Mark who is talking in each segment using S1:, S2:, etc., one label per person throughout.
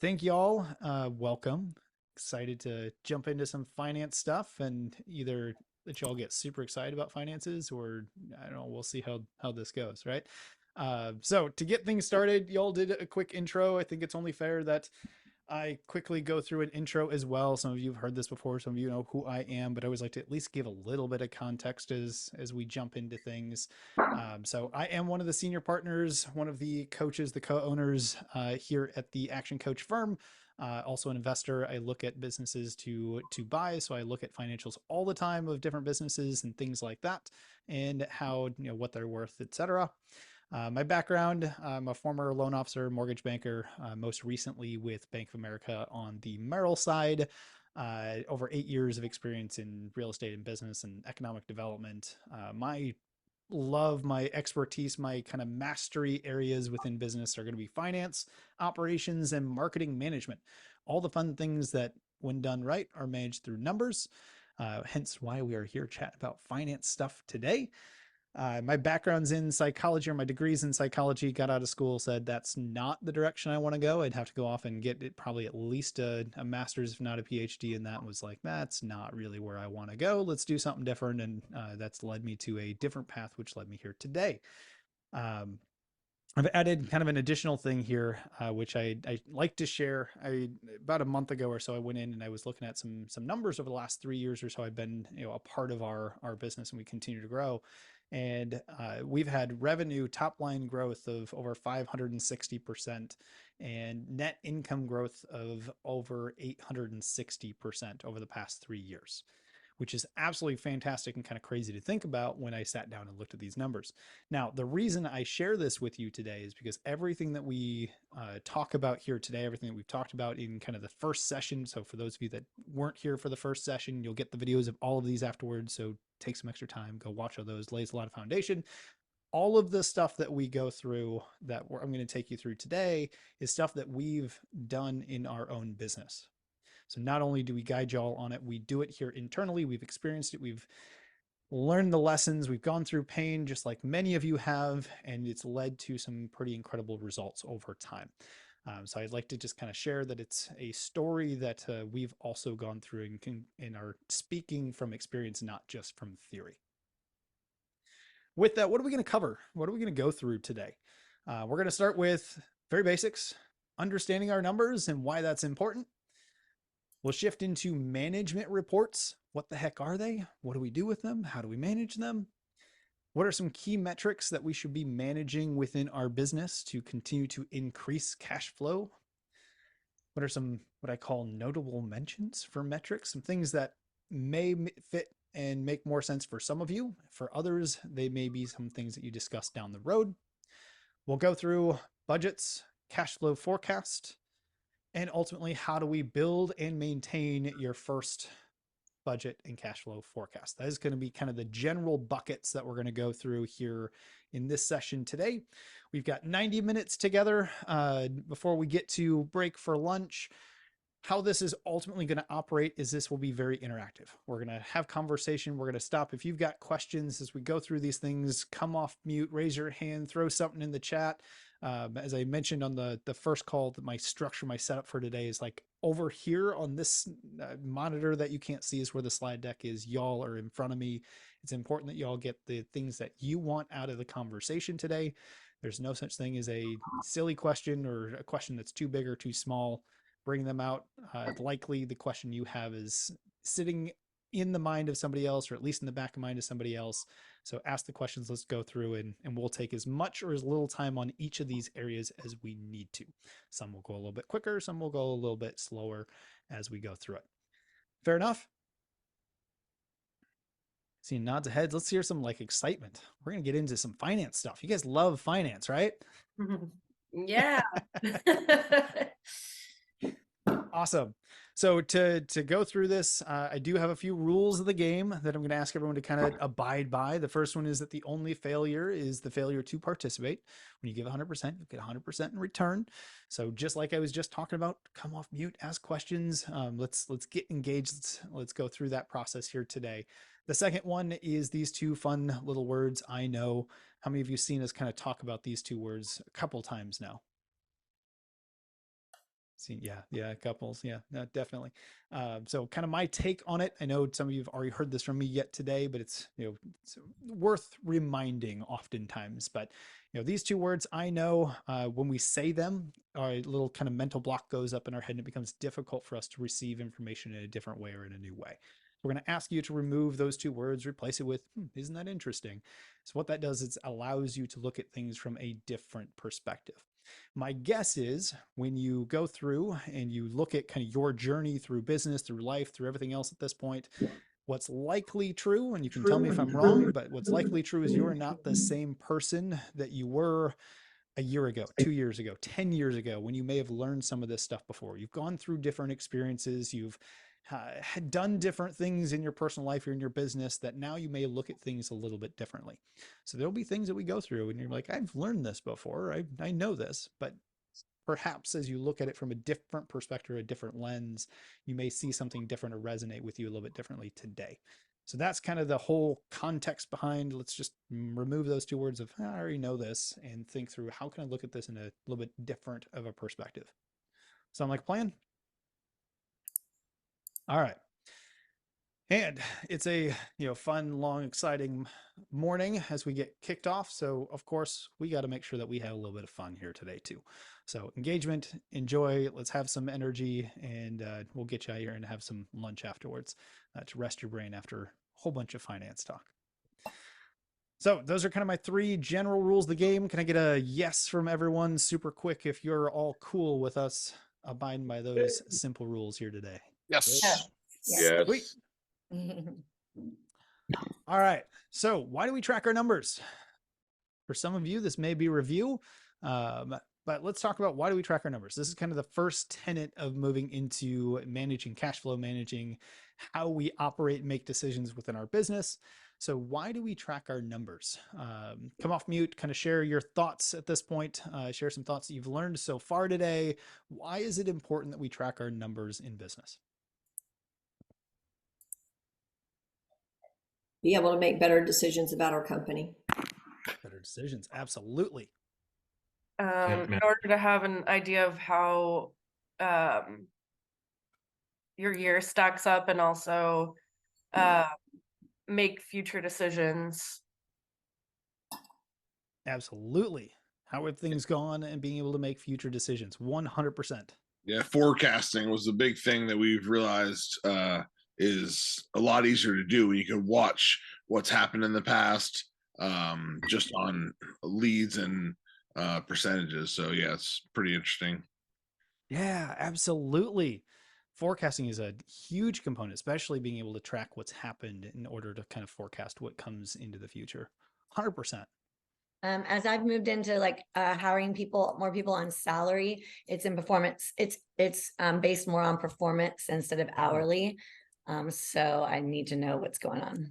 S1: Thank y'all. Welcome. Excited to jump into some finance stuff and either that y'all get super excited about finances or I don't know, we'll see how this goes, right? So to get things started, y'all did a quick intro. I think it's only fair that I quickly go through an intro as well. Some of you have heard this before, some of you know who I am, but I always like to at least give a little bit of context as we jump into things. So I am one of the senior partners, one of the coaches, the co-owners here at the Action Coach firm. Also an investor. I look at businesses to buy, so I look at financials all the time of different businesses and things like that, and how what they're worth, etc. My background, I'm a former loan officer, mortgage banker, most recently with Bank of America on the Merrill side. Over 8 years of experience in real estate and business and economic development. My love, my expertise, my kind of mastery areas within business are going to be finance, operations, and marketing management. All the fun things that, when done right, are managed through numbers. Hence why we are here chatting about finance stuff today. My background's in psychology, or my degree's in psychology. Got out of school, said that's not the direction I want to go. I'd have to go off and get it, probably at least a master's, if not a PhD. And that was like, that's not really where I want to go. Let's do something different. And that's led me to a different path, which led me here today. Um, I've added kind of an additional thing here, which I like to share. About a month ago or so, I went in and I was looking at some numbers over the last 3 years or so. I've been a part of our business, and we continue to grow. And we've had revenue top line growth of over 560% and net income growth of over 860% over the past 3 years, which is absolutely fantastic and kind of crazy to think about when I sat down and looked at these numbers. Now, the reason I share this with you today is because everything that we talk about here today, everything that we've talked about in kind of the first session. So for those of you that weren't here for the first session, you'll get the videos of all of these afterwards. So take some extra time, go watch all those, lays a lot of foundation. All of the stuff that we go through that I'm going to take you through today is stuff that we've done in our own business. So not only do we guide y'all on it, we do it here internally. We've experienced it. We've learned the lessons. We've gone through pain just like many of you have, and it's led to some pretty incredible results over time. So I'd like to just kind of share that it's a story that we've also gone through and are speaking from experience, not just from theory. With that, what are we going to cover? What are we going to go through today? We're going to start with very basics, understanding our numbers and why that's important. We'll shift into management reports. What the heck are they? What do we do with them? How do we manage them? What are some key metrics that we should be managing within our business to continue to increase cash flow? What are some, what I call notable mentions for metrics? Some things that may fit and make more sense for some of you. For others, they may be some things that you discuss down the road. We'll go through budgets, cash flow forecast, and ultimately, how do we build and maintain your first budget and cash flow forecast? That is going to be kind of the general buckets that we're going to go through here in this session today. We've got 90 minutes together before we get to break for lunch. How this is ultimately going to operate is this will be very interactive. We're going to have conversation. We're going to stop. If you've got questions as we go through these things, come off mute, raise your hand, throw something in the chat. As I mentioned on the first call, that my structure, my setup for today is like over here on this monitor that you can't see is where the slide deck is. Y'all are in front of me. It's important that y'all get the things that you want out of the conversation today. There's no such thing as a silly question or a question that's too big or too small. Bring them out. Likely the question you have is sitting in the mind of somebody else, or at least in the back of mind of somebody else. So ask the questions, let's go through, and we'll take as much or as little time on each of these areas as we need to. Some will go a little bit quicker, some will go a little bit slower as we go through it. Fair enough? Seeing nods of heads, let's hear some like excitement. We're going to get into some finance stuff. You guys love finance, right?
S2: Yeah.
S1: Awesome. So to go through this, I do have a few rules of the game that I'm going to ask everyone to kind of abide by. The first one is that the only failure is the failure to participate. When you give 100%, you get 100% in return. So just like I was just talking about, come off mute, ask questions. Let's get engaged. Let's go through that process here today. The second one is these two fun little words, I know. How many of you seen us kind of talk about these two words a couple times now? See, yeah, couples, yeah, no, definitely. So, kind of my take on it. I know some of you've already heard this from me yet today, but it's worth reminding oftentimes. But these two words, I know when we say them, our little kind of mental block goes up in our head, and it becomes difficult for us to receive information in a different way or in a new way. We're going to ask you to remove those two words, replace it with, isn't that interesting? So, what that does is allows you to look at things from a different perspective. My guess is when you go through and you look at kind of your journey through business, through life, through everything else at this point, what's likely true, and you can tell me if I'm wrong, but what's likely true is you're not the same person that you were a year ago, 2 years ago, 10 years ago, when you may have learned some of this stuff before. You've gone through different experiences. You've done different things in your personal life or in your business that now you may look at things a little bit differently. So there'll be things that we go through and you're like, I've learned this before. I know this, but perhaps as you look at it from a different perspective, a different lens, you may see something different or resonate with you a little bit differently today. So that's kind of the whole context behind. Let's just remove those two words of I already know this and think through how can I look at this in a little bit different of a perspective. Sound like a plan? All right. And it's a fun, long, exciting morning as we get kicked off. So of course we got to make sure that we have a little bit of fun here today too. So engagement, enjoy. Let's have some energy, and we'll get you out here and have some lunch afterwards to rest your brain after a whole bunch of finance talk. So those are kind of my three general rules of the game. Can I get a yes from everyone super quick if you're all cool with us abiding by those simple rules here today?
S2: Yes.
S3: Yes.
S1: Sweet.
S2: Yes.
S1: All right. So why do we track our numbers? For some of you, this may be review, but let's talk about why do we track our numbers? This is kind of the first tenet of moving into managing cash flow, managing how we operate and make decisions within our business. So why do we track our numbers? Come off mute, kind of share your thoughts at this point. Share some thoughts that you've learned so far today. Why is it important that we track our numbers in business?
S3: Be able to make better decisions about our company.
S1: Better decisions, absolutely.
S2: In order to have an idea of how um, your year stacks up, and also make future decisions.
S1: Absolutely. How have things gone and being able to make future decisions? 100%.
S4: Yeah, forecasting was the big thing that we've realized is a lot easier to do when you can watch what's happened in the past just on leads and percentages. So yeah, it's pretty interesting.
S1: Yeah, absolutely. Forecasting is a huge component, especially being able to track what's happened in order to kind of forecast what comes into the future. 100%.
S5: As I've moved into like hiring more people on salary, it's in performance. It's based more on performance instead of hourly. So I need to know what's going on.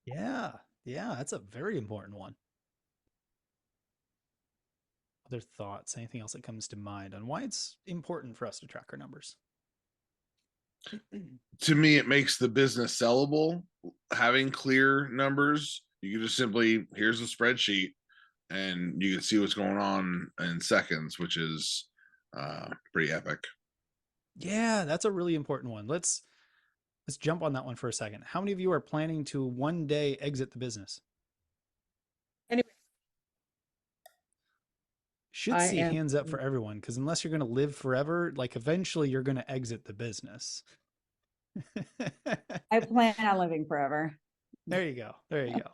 S1: Yeah, that's a very important one. Other thoughts? Anything else that comes to mind on why it's important for us to track our numbers?
S4: To me, it makes the business sellable. Having clear numbers, you can just simply here's a spreadsheet, and you can see what's going on in seconds, which is pretty epic.
S1: Yeah, that's a really important one. Let's jump on that one for a second. How many of you are planning to one day exit the business?
S5: Anyway,
S1: Should see hands up for everyone, because unless you're going to live forever, like eventually you're going to exit the business.
S6: I plan on living forever.
S1: There you go. There you go.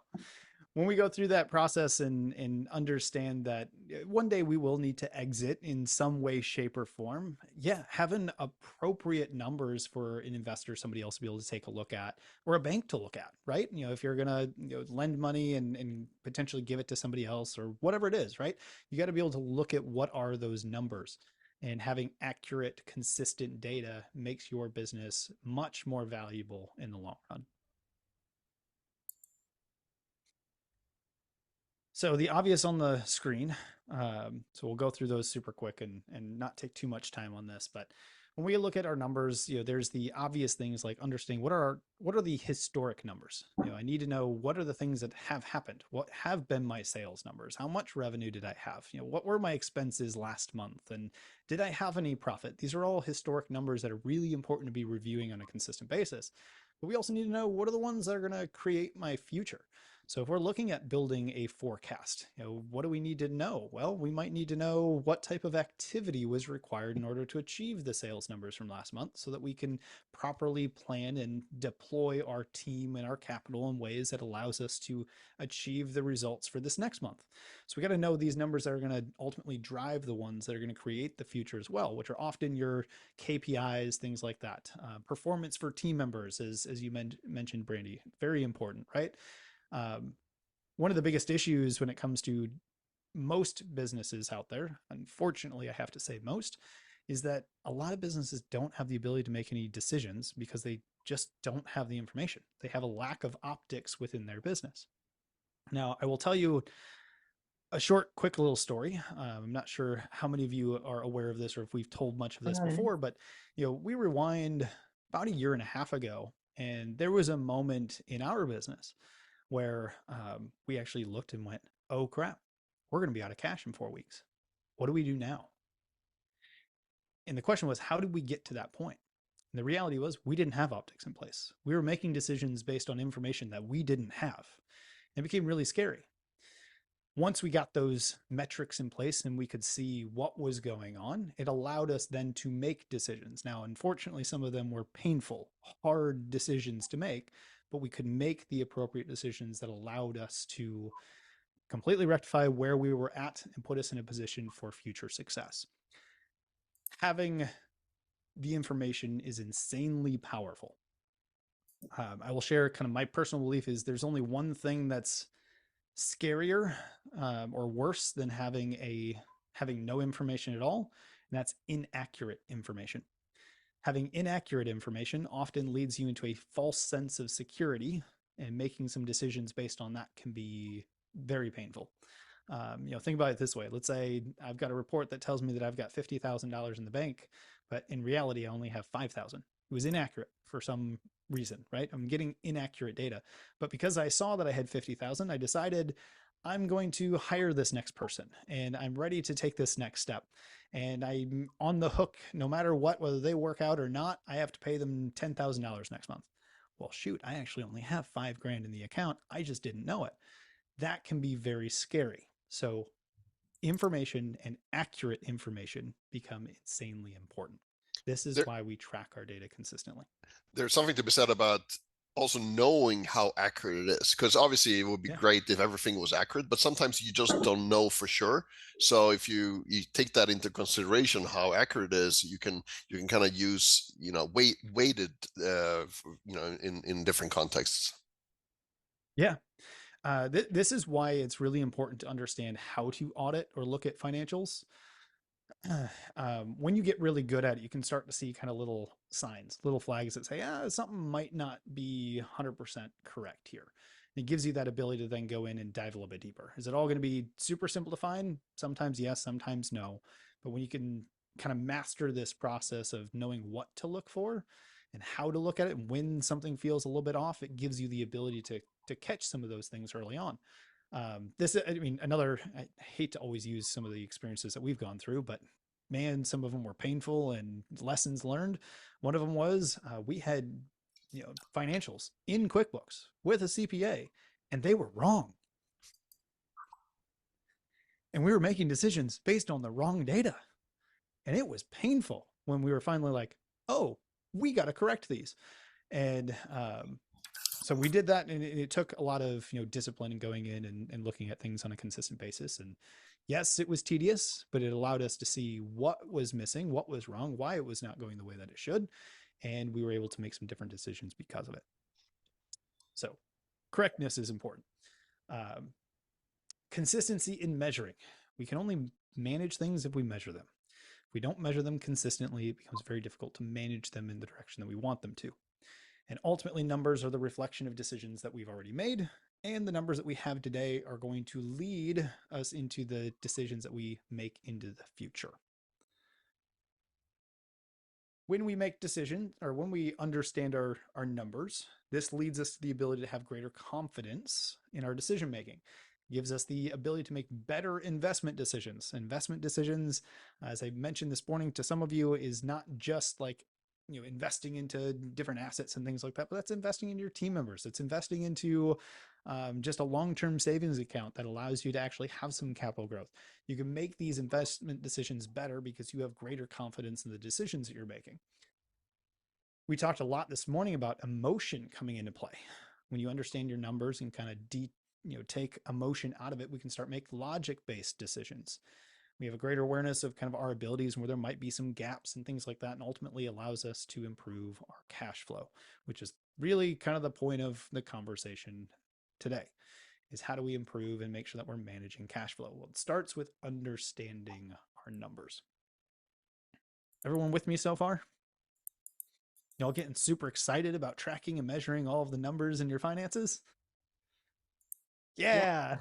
S1: When we go through that process and understand that one day we will need to exit in some way, shape, or form, yeah, having appropriate numbers for an investor, somebody else to be able to take a look at, or a bank to look at, right? If you're gonna lend money and potentially give it to somebody else or whatever it is, right? You got to be able to look at what are those numbers. And having accurate, consistent data makes your business much more valuable in the long run. So the obvious on the screen, so we'll go through those super quick and not take too much time on this, but when we look at our numbers, there's the obvious things like understanding what are the historic numbers. I need to know what are the things that have happened, what have been my sales numbers, how much revenue did I have, what were my expenses last month, and did I have any profit? These are all historic numbers that are really important to be reviewing on a consistent basis. But we also need to know what are the ones that are going to create my future. So if we're looking at building a forecast, what do we need to know? Well, we might need to know what type of activity was required in order to achieve the sales numbers from last month so that we can properly plan and deploy our team and our capital in ways that allows us to achieve the results for this next month. So we got to know these numbers that are going to ultimately drive the ones that are going to create the future as well, which are often your KPIs, things like that. Performance for team members, as you mentioned, Brandy, very important, right? One of the biggest issues when it comes to most businesses out there, unfortunately, I have to say most, is that a lot of businesses don't have the ability to make any decisions because they just don't have the information. They have a lack of optics within their business. Now, I will tell you a short, quick little story. I'm not sure how many of you are aware of this or if we've told much of this before, but we rewind about a year and a half ago, and there was a moment in our business where we actually looked and went, oh crap, we're going to be out of cash in 4 weeks. What do we do now? And the question was, how did we get to that point? And the reality was we didn't have optics in place. We were making decisions based on information that we didn't have. And it became really scary. Once we got those metrics in place and we could see what was going on, it allowed us then to make decisions. Now, unfortunately, some of them were painful, hard decisions to make, but we could make the appropriate decisions that allowed us to completely rectify where we were at and put us in a position for future success. Having the information is insanely powerful. I will share kind of my personal belief is there's only one thing that's scarier or worse than having no information at all, and that's inaccurate information. Having inaccurate information often leads you into a false sense of security, and making some decisions based on that can be very painful. Think about it this way. Let's say I've got a report that tells me that I've got $50,000 in the bank, but in reality, I only have 5,000. It was inaccurate for some reason, right? I'm getting inaccurate data. But because I saw that I had 50,000, I decided I'm going to hire this next person and I'm ready to take this next step. And I'm on the hook no matter what, whether they work out or not, I have to pay them $10,000 next month. Well, shoot, I actually only have $5,000 in the account. I just didn't know it. That can be very scary. So information and accurate information become insanely important. This is why we track our data consistently.
S7: There's something to be said about also knowing how accurate it is, because obviously it would be great if everything was accurate, but sometimes you just don't know for sure. So if you take that into consideration, how accurate it is, you can kind of use weighted in different contexts.
S1: Yeah. This is why it's really important to understand how to audit or look at financials. When you get really good at it, you can start to see kind of little signs, little flags that say, something might not be 100% correct here. And it gives you that ability to then go in and dive a little bit deeper. Is it all going to be super simple to find? Sometimes yes, sometimes no. But when you can kind of master this process of knowing what to look for and how to look at it, and when something feels a little bit off, it gives you the ability to catch some of those things early on. I hate to always use some of the experiences that we've gone through, but man, some of them were painful and lessons learned. One of them was we had financials in QuickBooks with a CPA, and they were wrong. And we were making decisions based on the wrong data. And it was painful when we were finally like, oh, we got to correct these. And so we did that, and it took a lot of discipline and going in and looking at things on a consistent basis. And yes, it was tedious, but it allowed us to see what was missing, what was wrong, why it was not going the way that it should, and we were able to make some different decisions because of it. So correctness is important. Consistency in measuring. We can only manage things if we measure them. If we don't measure them consistently, it becomes very difficult to manage them in the direction that we want them to. And ultimately, numbers are the reflection of decisions that we've already made, and the numbers that we have today are going to lead us into the decisions that we make into the future. when we make decisions, or when we understand our numbers, this leads us to the ability to have greater confidence in our decision making. Gives us the ability to make better investment decisions. Investment decisions, as I mentioned this morning to some of you, is not just like, you know, investing into different assets and things like that, but that's investing in your team members. It's investing into just a long-term savings account that allows you to actually have some capital growth. You can make these investment decisions better because you have greater confidence in the decisions that you're making. We talked a lot this morning about emotion coming into play. When you understand your numbers and kind of take emotion out of it, we can start make logic-based decisions. We have a greater awareness of kind of our abilities and where there might be some gaps and things like that, and ultimately allows us to improve our cash flow, which is really kind of the point of the conversation today, is how do we improve and make sure that we're managing cash flow? Well, it starts with understanding our numbers. Everyone with me so far? Y'all getting super excited about tracking and measuring all of the numbers in your finances? Yeah.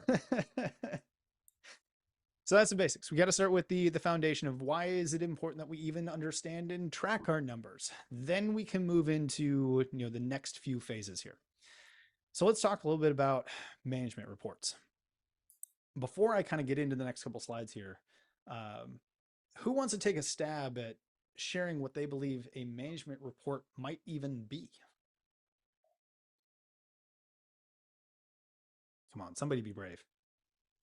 S1: So that's the basics. We got to start with the foundation of why is it important that we even understand and track our numbers. Then we can move into, you know, the next few phases here. So let's talk a little bit about management reports. Before I kind of get into the next couple slides here, who wants to take a stab at sharing what they believe a management report might even be? Come on, somebody be brave.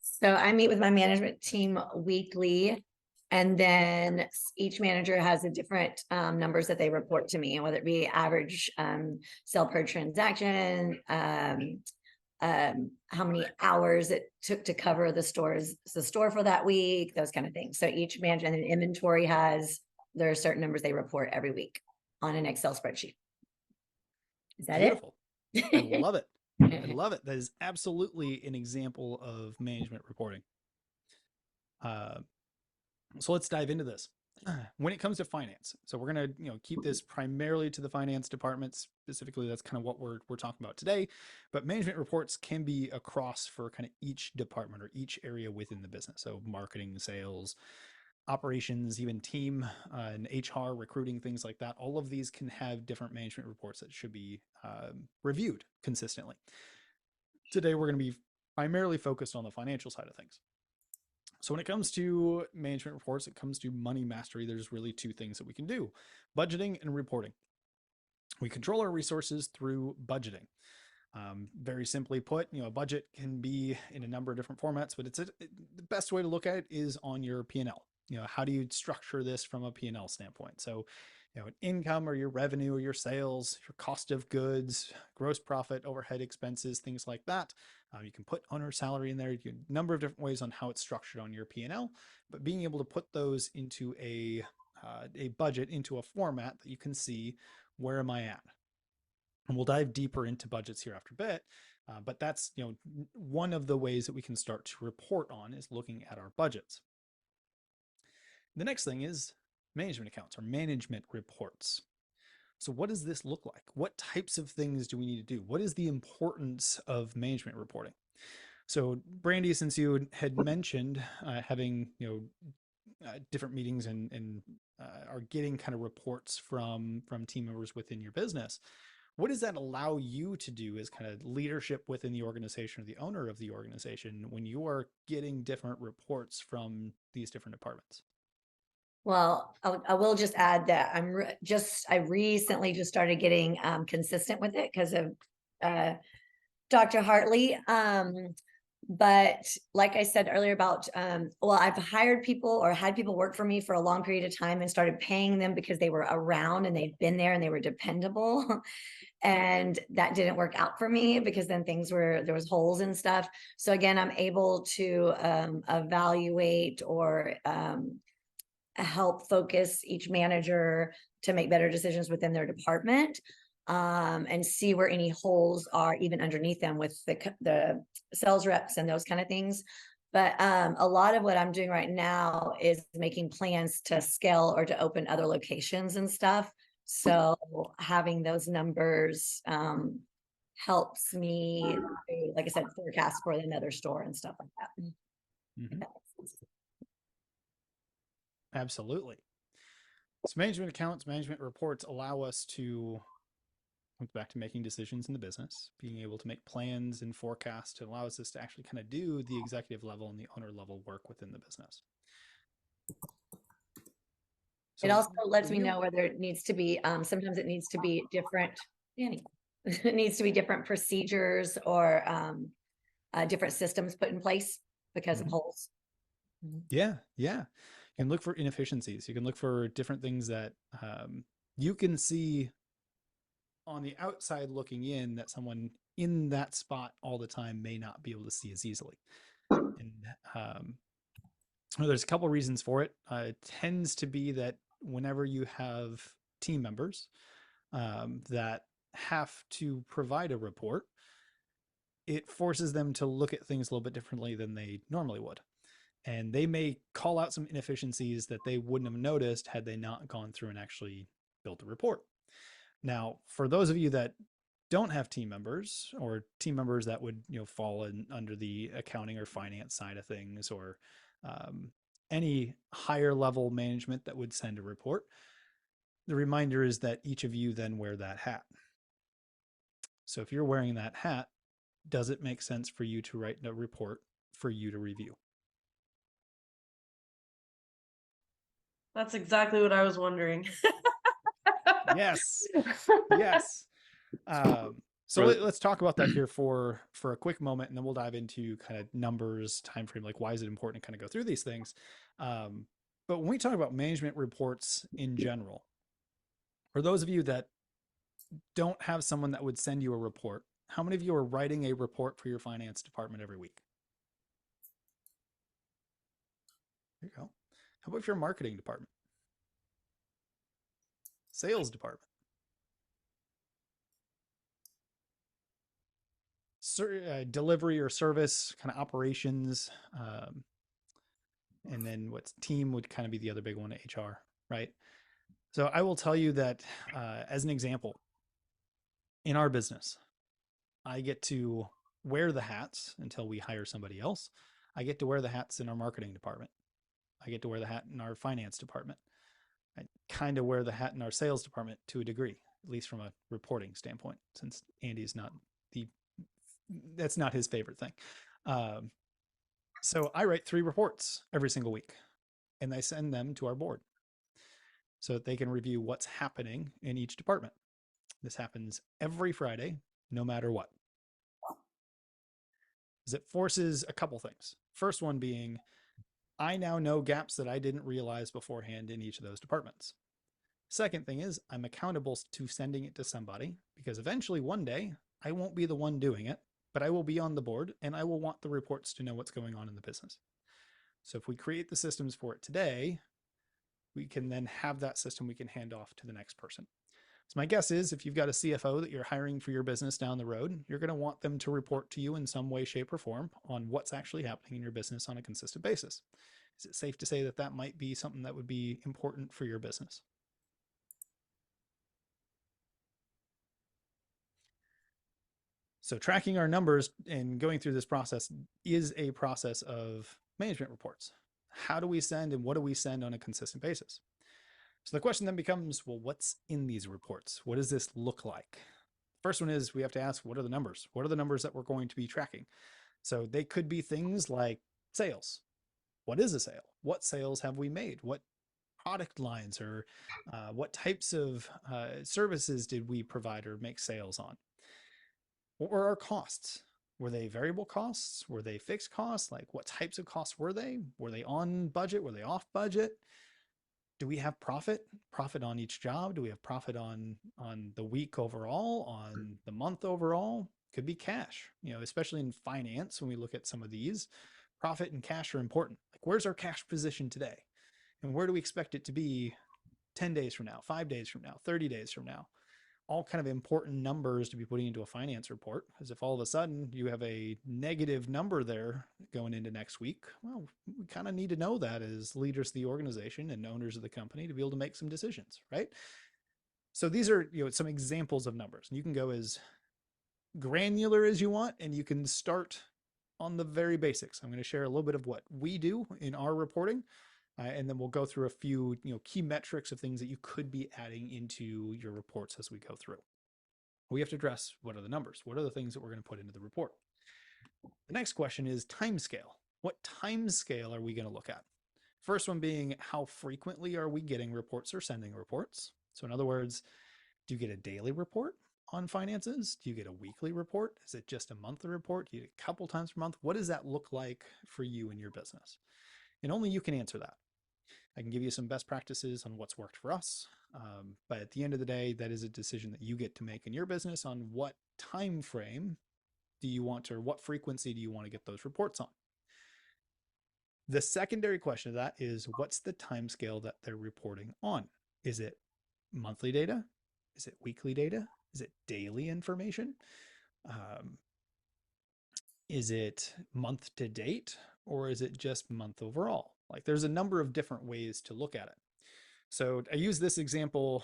S5: So I meet with my management team weekly, and then each manager has a different numbers that they report to me, and whether it be average sale per transaction, how many hours it took to cover the store for that week, those kind of things. So each manager and inventory there are certain numbers they report every week on an Excel spreadsheet. Is that
S1: Beautiful.
S5: it?
S1: I love it. I love it. That is absolutely an example of management reporting. So let's dive into this. When it comes to finance, so we're going to keep this primarily to the finance department specifically. That's kind of what we're talking about today. But management reports can be across for kind of each department or each area within the business. So marketing, sales, operations, even team and HR, recruiting, things like that. All of these can have different management reports that should be reviewed consistently. Today, we're going to be primarily focused on the financial side of things. So when it comes to management reports, it comes to money mastery, there's really two things that we can do: budgeting and reporting. We control our resources through budgeting. Very simply put, a budget can be in a number of different formats, but the best way to look at it is on your P&L. How do you structure this from a P&L standpoint? So, an income or your revenue or your sales, your cost of goods, gross profit, overhead expenses, things like that. You can put owner salary in there. You can a number of different ways on how it's structured on your P&L, but being able to put those into a budget, into a format that you can see, where am I at? And we'll dive deeper into budgets here after a bit, but that's one of the ways that we can start to report on is looking at our budgets. The next thing is management accounts or management reports. So what does this look like? What types of things do we need to do? What is the importance of management reporting? So Brandy, since you had mentioned having different meetings and are getting kind of reports from team members within your business, what does that allow you to do as kind of leadership within the organization or the owner of the organization when you are getting different reports from these different departments?
S5: Well, I will just add that I recently just started getting consistent with it because of Dr. Hartley. But like I said earlier about, I've hired people or had people work for me for a long period of time and started paying them because they were around and they'd been there and they were dependable. And that didn't work out for me because then there was holes and stuff. So again, I'm able to evaluate or help focus each manager to make better decisions within their department, and see where any holes are even underneath them with the sales reps and those kind of things. But a lot of what I'm doing right now is making plans to scale or to open other locations and stuff. So having those numbers helps me, like I said, forecast for another store and stuff like that.
S1: Mm-hmm. Absolutely. So management accounts, management reports allow us to come back to making decisions in the business, being able to make plans and forecasts. It allows us to actually kind of do the executive level and the owner level work within the business.
S5: It also lets me know whether it needs to be, sometimes it needs to be different, Danny. It needs to be different procedures or different systems put in place because of holes.
S1: Yeah, yeah. You can look for inefficiencies. You can look for different things that you can see on the outside looking in that someone in that spot all the time may not be able to see as easily. And well, there's a couple reasons for it. It tends to be that whenever you have team members that have to provide a report, it forces them to look at things a little bit differently than they normally would. And they may call out some inefficiencies that they wouldn't have noticed had they not gone through and actually built a report. Now, for those of you that don't have team members or team members that would fall in under the accounting or finance side of things, or any higher level management that would send a report, the reminder is that each of you then wear that hat. So if you're wearing that hat, does it make sense for you to write a report for you to review?
S2: That's exactly what I was wondering.
S1: Yes. Yes. So let's talk about that here for a quick moment, and then we'll dive into kind of numbers, time frame, like why is it important to kind of go through these things. But when we talk about management reports in general, for those of you that don't have someone that would send you a report, how many of you are writing a report for your finance department every week? There you go. How about your marketing department? Sales department? Delivery or service, kind of operations, and then what's team would kind of be the other big one, HR, right? So I will tell you that as an example, in our business, I get to wear the hats until we hire somebody else. I get to wear the hats in our marketing department. I get to wear the hat in our finance department. I kind of wear the hat in our sales department to a degree, at least from a reporting standpoint, since Andy's not that's not his favorite thing. So I write 3 reports every single week, and I send them to our board so that they can review what's happening in each department. This happens every Friday, no matter what. Because it forces a couple things. First one being, I now know gaps that I didn't realize beforehand in each of those departments. Second thing is, I'm accountable to sending it to somebody, because eventually one day I won't be the one doing it, but I will be on the board and I will want the reports to know what's going on in the business. So if we create the systems for it today, we can then have that system we can hand off to the next person. So my guess is if you've got a CFO that you're hiring for your business down the road, you're going to want them to report to you in some way, shape, or form on what's actually happening in your business on a consistent basis. Is it safe to say that that might be something that would be important for your business? So tracking our numbers and going through this process is a process of management reports. How do we send and what do we send on a consistent basis? So the question then becomes, well, what's in these reports? What does this look like? First one is we have to ask, what are the numbers? What are the numbers that we're going to be tracking? So they could be things like sales. What is a sale? What sales have we made? What product lines or what types of services did we provide or make sales on? What were our costs? Were they variable costs? Were they fixed costs? Like what types of costs were they? Were they on budget? Were they off budget? Do we have profit on each job? Do we have profit on the week overall, on the month overall? Could be cash, especially in finance. When we look at some of these, profit and cash are important. Like where's our cash position today? And where do we expect it to be 10 days from now, 5 days from now, 30 days from now? All kind of important numbers to be putting into a finance report, because if all of a sudden you have a negative number there going into next week, well, we kind of need to know that as leaders of the organization and owners of the company to be able to make some decisions, right? So these are some examples of numbers, and you can go as granular as you want, and you can start on the very basics. I'm going to share a little bit of what we do in our reporting, And then we'll go through a few, key metrics of things that you could be adding into your reports as we go through. We have to address, what are the numbers? What are the things that we're going to put into the report? The next question is timescale. What timescale are we going to look at? First one being, how frequently are we getting reports or sending reports? So in other words, do you get a daily report on finances? Do you get a weekly report? Is it just a monthly report? Do you get a couple times per month? What does that look like for you and your business? And only you can answer that. I can give you some best practices on what's worked for us. But at the end of the day, that is a decision that you get to make in your business on what time frame do you want to, or what frequency do you want to get those reports on? The secondary question of that is, what's the time scale that they're reporting on? Is it monthly data? Is it weekly data? Is it daily information? Is it month to date, or is it just month overall? Like, there's a number of different ways to look at it. So I use this example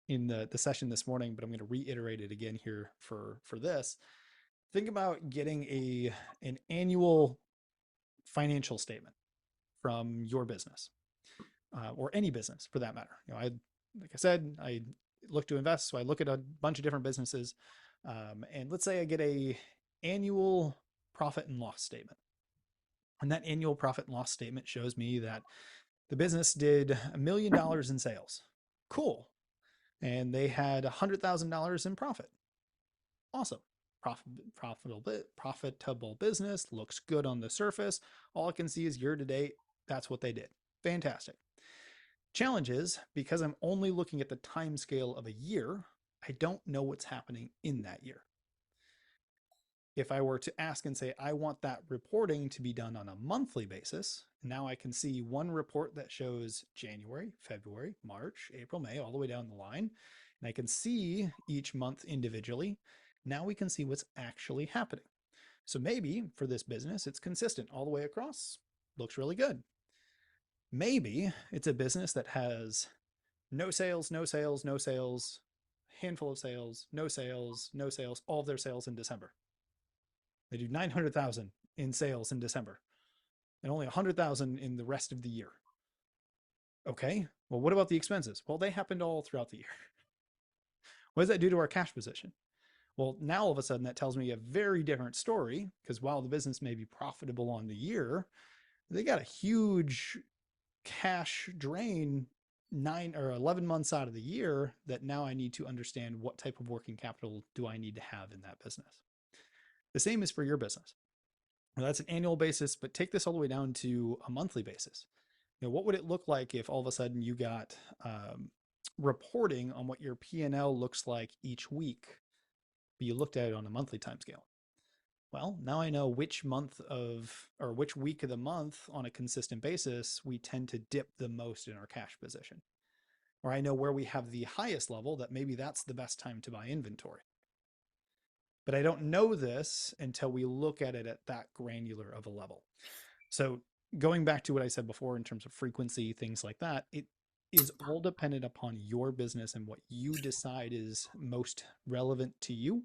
S1: in the session this morning, but I'm going to reiterate it again here for this. Think about getting an annual financial statement from your business, or any business for that matter. Like I said, I look to invest, so I look at a bunch of different businesses, and let's say I get a annual profit and loss statement. And that annual profit and loss statement shows me that the business did $1 million in sales. Cool. And they had $100,000 in profit. Awesome. Profitable business, looks good on the surface. All I can see is year to date. That's what they did. Fantastic. Challenge is, because I'm only looking at the time scale of a year, I don't know what's happening in that year. If I were to ask and say, I want that reporting to be done on a monthly basis, now I can see one report that shows January, February, March, April, May, all the way down the line. And I can see each month individually. Now we can see what's actually happening. So maybe for this business, it's consistent all the way across. Looks really good. Maybe it's a business that has no sales, no sales, no sales, handful of sales, no sales, no sales, all of their sales in December. They do 900,000 in sales in December and only 100,000 in the rest of the year. Okay, well, what about the expenses? Well, they happened all throughout the year. What does that do to our cash position? Well, now all of a sudden that tells me a very different story, because while the business may be profitable on the year, they got a huge cash drain 9 or 11 months out of the year that now I need to understand what type of working capital do I need to have in that business. The same is for your business. Now, that's an annual basis, but take this all the way down to a monthly basis. What would it look like if all of a sudden you got reporting on what your P&L looks like each week, but you looked at it on a monthly timescale? Well, now I know which month or which week of the month on a consistent basis we tend to dip the most in our cash position. Or I know where we have the highest level, that maybe that's the best time to buy inventory. But I don't know this until we look at it at that granular of a level. So going back to what I said before in terms of frequency, things like that, it is all dependent upon your business and what you decide is most relevant to you.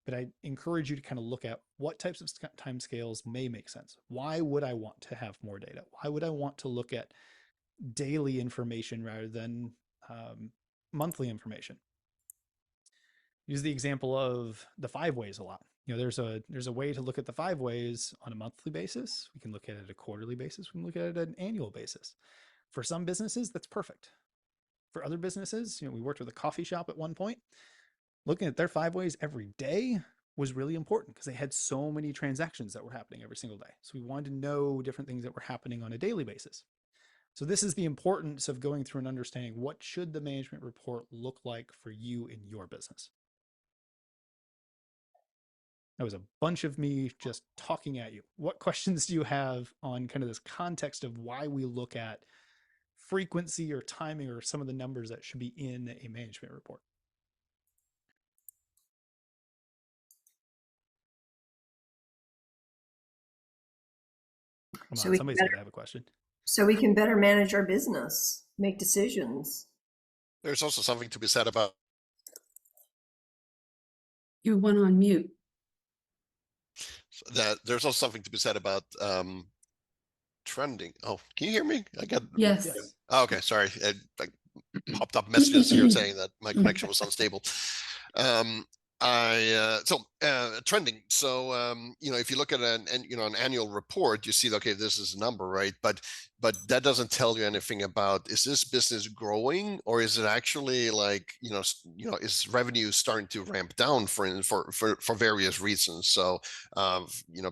S1: But I encourage you to kind of look at what types of timescales may make sense. Why would I want to have more data? Why would I want to look at daily information rather than monthly information? Use the example of the 5 ways a lot. There's a way to look at the 5 ways on a monthly basis. We can look at it at a quarterly basis. We can look at it at an annual basis. For some businesses, that's perfect. For other businesses, we worked with a coffee shop at one point. Looking at their 5 ways every day was really important because they had so many transactions that were happening every single day. So we wanted to know different things that were happening on a daily basis. So this is the importance of going through and understanding what should the management report look like for you in your business. That was a bunch of me just talking at you. What questions do you have on kind of this context of why we look at frequency or timing or some of the numbers that should be in a management report? Somebody's going to have a question.
S3: So we can better manage our business, make decisions.
S7: There's also something to be said about.
S8: You went on mute.
S7: That there's also something to be said about trending. Oh, can you hear me? I got.
S8: Yes.
S1: Yes.
S7: Oh, okay, sorry. I popped up messages here saying that my connection was unstable. Trending. So if you look at an annual report, you see, okay, this is a number, right? But that doesn't tell you anything about, is this business growing, or is it actually like, is revenue starting to ramp down for various reasons? So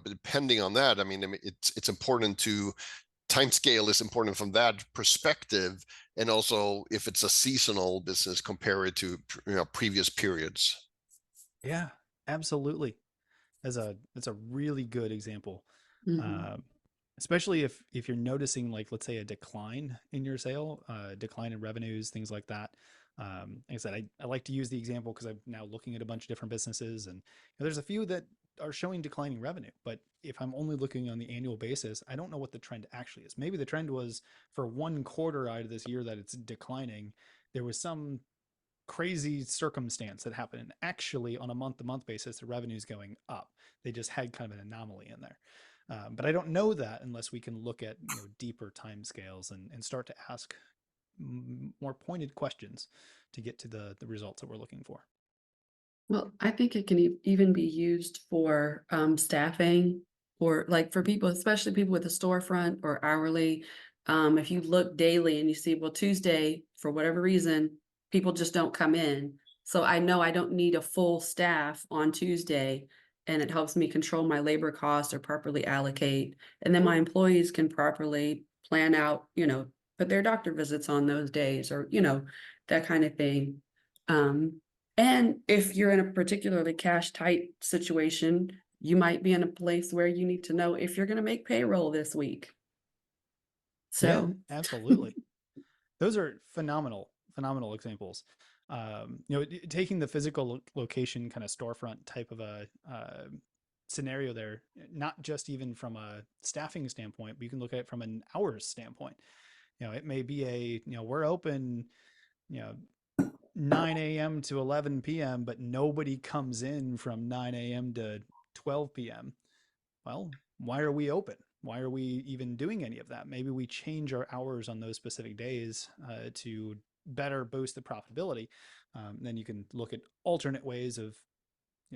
S7: depending on that, I mean, it's important to, time scale is important from that perspective, and also if it's a seasonal business, compare it to previous periods.
S1: Yeah, absolutely. That's a really good example.
S8: Mhm.
S1: Especially if you're noticing, like, let's say a decline in your sale, decline in revenues, things like that. Like I said, I like to use the example because I'm now looking at a bunch of different businesses, and there's a few that are showing declining revenue. But if I'm only looking on the annual basis, I don't know what the trend actually is. Maybe the trend was for one quarter out of this year that it's declining. There was some crazy circumstance that happened. And actually, on a month-to-month basis, the revenue is going up. They just had kind of an anomaly in there. But I don't know that unless we can look at deeper time scales and start to ask more pointed questions to get to the results that we're looking for.
S8: Well, I think it can even be used for staffing, or like for people, especially people with a storefront or hourly. If you look daily and you see, well, Tuesday, for whatever reason, people just don't come in. So I know I don't need a full staff on Tuesday, and it helps me control my labor costs or properly allocate. And then my employees can properly plan out, put their doctor visits on those days, or, that kind of thing. And if you're in a particularly cash tight situation, you might be in a place where you need to know if you're going to make payroll this week.
S1: Yeah,
S8: So,
S1: absolutely. Those are phenomenal examples. Taking the physical location kind of storefront type of a scenario there, not just even from a staffing standpoint, but you can look at it from an hours standpoint. It may be we're open, 9 a.m. to 11 p.m., but nobody comes in from 9 a.m. to 12 p.m. Well, why are we open? Why are we even doing any of that? Maybe we change our hours on those specific days to better boost the profitability. Then you can look at alternate ways of,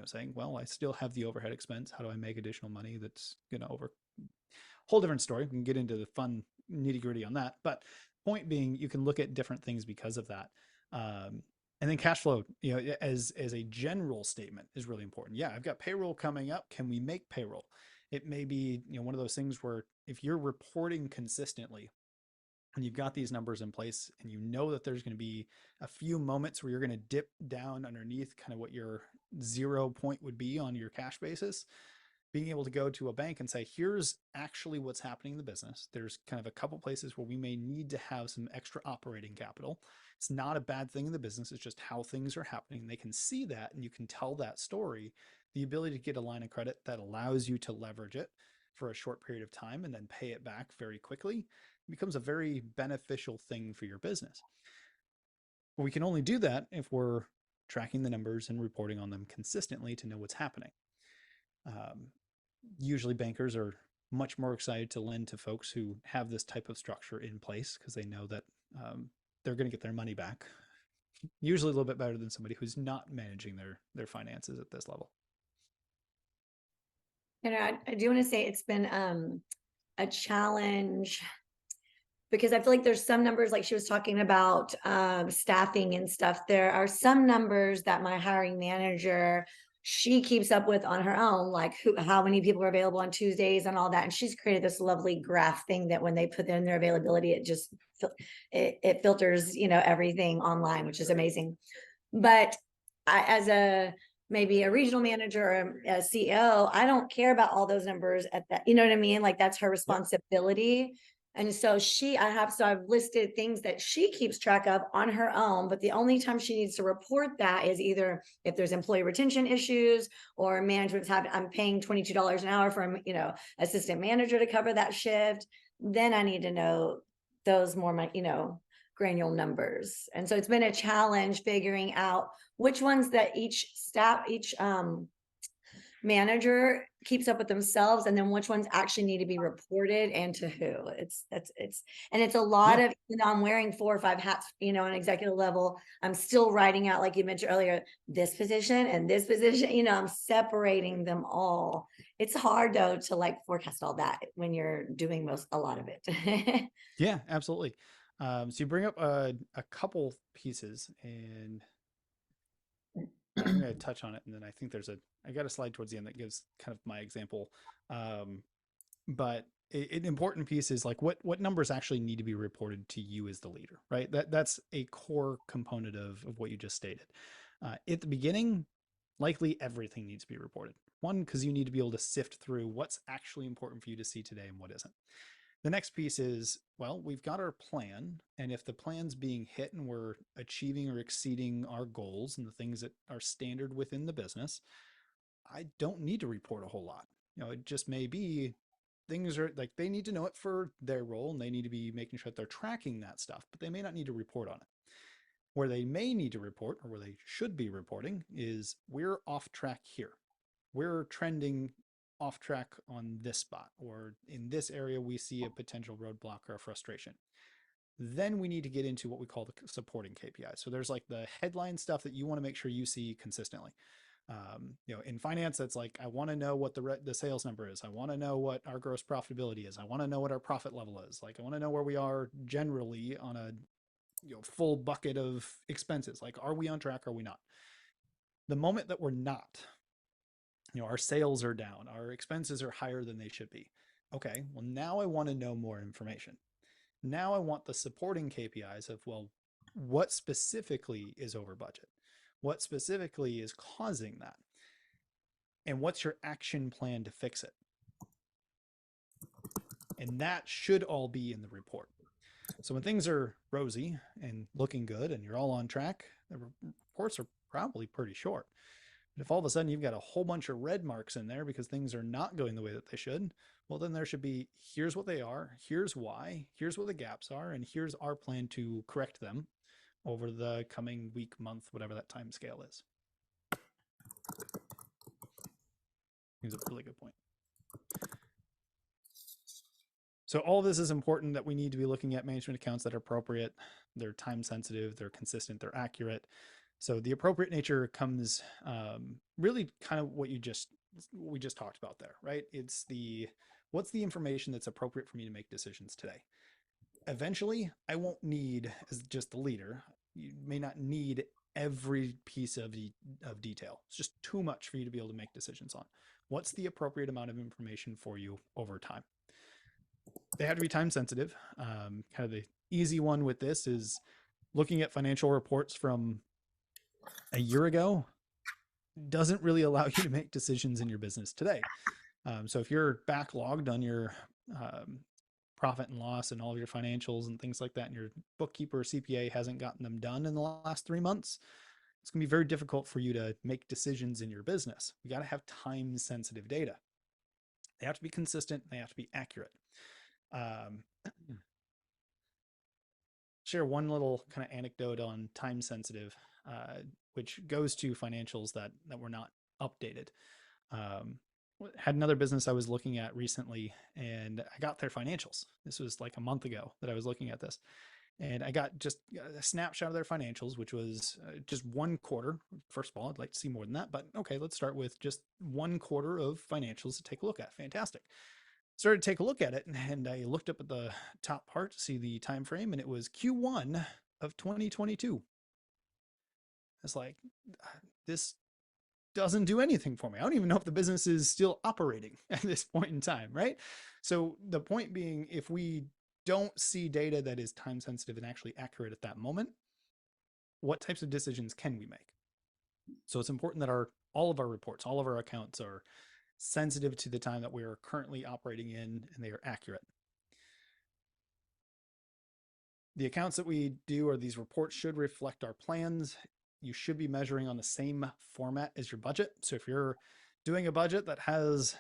S1: saying, well, I still have the overhead expense. How do I make additional money? That's going to whole different story. We can get into the fun nitty gritty on that. But point being, you can look at different things because of that. And then cash flow, as a general statement, is really important. Yeah, I've got payroll coming up. Can we make payroll? It may be one of those things where if you're reporting consistently and you've got these numbers in place and you know that there's going to be a few moments where you're going to dip down underneath kind of what your 0 point would be on your cash basis, being able to go to a bank and say, here's actually what's happening in the business. There's kind of a couple places where we may need to have some extra operating capital. It's not a bad thing in the business. It's just how things are happening. They can see that and you can tell that story. The ability to get a line of credit that allows you to leverage it for a short period of time and then pay it back very quickly becomes a very beneficial thing for your business. But we can only do that if we're tracking the numbers and reporting on them consistently to know what's happening. Usually bankers are much more excited to lend to folks who have this type of structure in place because they know that they're going to get their money back, usually a little bit better than somebody who's not managing their finances at this level.
S5: I do want to say it's been a challenge, because I feel like there's some numbers, like she was talking about staffing and stuff. There are some numbers that my hiring manager, she keeps up with on her own, like how many people are available on Tuesdays and all that. And she's created this lovely graph thing that when they put in their availability, it just it filters, everything online, which is amazing. But as maybe a regional manager or a CEO, I don't care about all those numbers at that. You know what I mean? Like that's her responsibility. And so I've listed things that she keeps track of on her own, but the only time she needs to report that is either if there's employee retention issues or I'm paying $22 an hour for, assistant manager to cover that shift. Then I need to know those more, granular numbers. And so it's been a challenge figuring out which ones that each manager keeps up with themselves, and then which ones actually need to be reported and to who. It's a lot
S1: Yeah.
S5: of, I'm wearing 4 or 5 hats, on executive level. I'm still writing out, like you mentioned earlier, this position and this position, I'm separating them all. It's hard though to like forecast all that when you're doing a lot of it.
S1: Yeah, absolutely. So you bring up a couple pieces, and I'm going to touch on it, and then I think I got a slide towards the end that gives kind of my example. But an important piece is like what numbers actually need to be reported to you as the leader, right? That's a core component of what you just stated. At the beginning, likely everything needs to be reported. One, because you need to be able to sift through what's actually important for you to see today and what isn't. The next piece is, well, we've got our plan, and if the plan's being hit and we're achieving or exceeding our goals and the things that are standard within the business, I don't need to report a whole lot. It just may be things are like they need to know it for their role, and they need to be making sure that they're tracking that stuff, but they may not need to report on it. Where they may need to report, or where they should be reporting, is we're off track here. We're trending off track on this spot, or in this area we see a potential roadblock or a frustration. Then we need to get into what we call the supporting KPIs. So there's like the headline stuff that you want to make sure you see consistently. In finance, that's like, I want to know what the sales number is. I want to know what our gross profitability is. I want to know what our profit level is. Like, I want to know where we are generally on a full bucket of expenses. Like, are we on track? Are we not? The moment that we're not, our sales are down, our expenses are higher than they should be. Okay, well, now I want to know more information. Now I want the supporting KPIs of, well, what specifically is over budget? What specifically is causing that? And what's your action plan to fix it? And that should all be in the report. So when things are rosy and looking good and you're all on track, the reports are probably pretty short. But if all of a sudden you've got a whole bunch of red marks in there because things are not going the way that they should, well, then there should be, here's what they are, here's why, here's what the gaps are, and here's our plan to correct them over the coming week, month, whatever that time scale is. It's a really good point. So all of this is important, that we need to be looking at management accounts that are appropriate, they're time sensitive, they're consistent, they're accurate. So the appropriate nature comes really kind of what we just talked about there, right? It's what's the information that's appropriate for me to make decisions today? Eventually, I won't need, as just the leader, you may not need every piece of detail. It's just too much for you to be able to make decisions on. What's the appropriate amount of information for you over time? They have to be time sensitive. Kind of the easy one with this is looking at financial reports from a year ago doesn't really allow you to make decisions in your business today. So if you're backlogged on your profit and loss and all of your financials and things like that, and your bookkeeper or CPA hasn't gotten them done in the last 3 months, it's going to be very difficult for you to make decisions in your business. You got to have time sensitive data. They have to be consistent. They have to be accurate. Share one little kind of anecdote on time sensitive, which goes to financials that were not updated. Had another business I was looking at recently, and I got their financials. This was like a month ago that I was looking at this, and I got just a snapshot of their financials, which was just one quarter. First of all, I'd like to see more than that, but okay, let's start with just one quarter of financials to take a look at. Fantastic. Started to take a look at it, and I looked up at the top part to see the time frame, and it was Q1 of 2022. It's like, this doesn't do anything for me. I don't even know if the business is still operating at this point in time, right? So the point being, if we don't see data that is time sensitive and actually accurate at that moment, what types of decisions can we make? So it's important that all of our reports, all of our accounts are sensitive to the time that we are currently operating in, and they are accurate. The accounts that we do, or these reports, should reflect our plans. You should be measuring on the same format as your budget. So if you're doing a budget that has,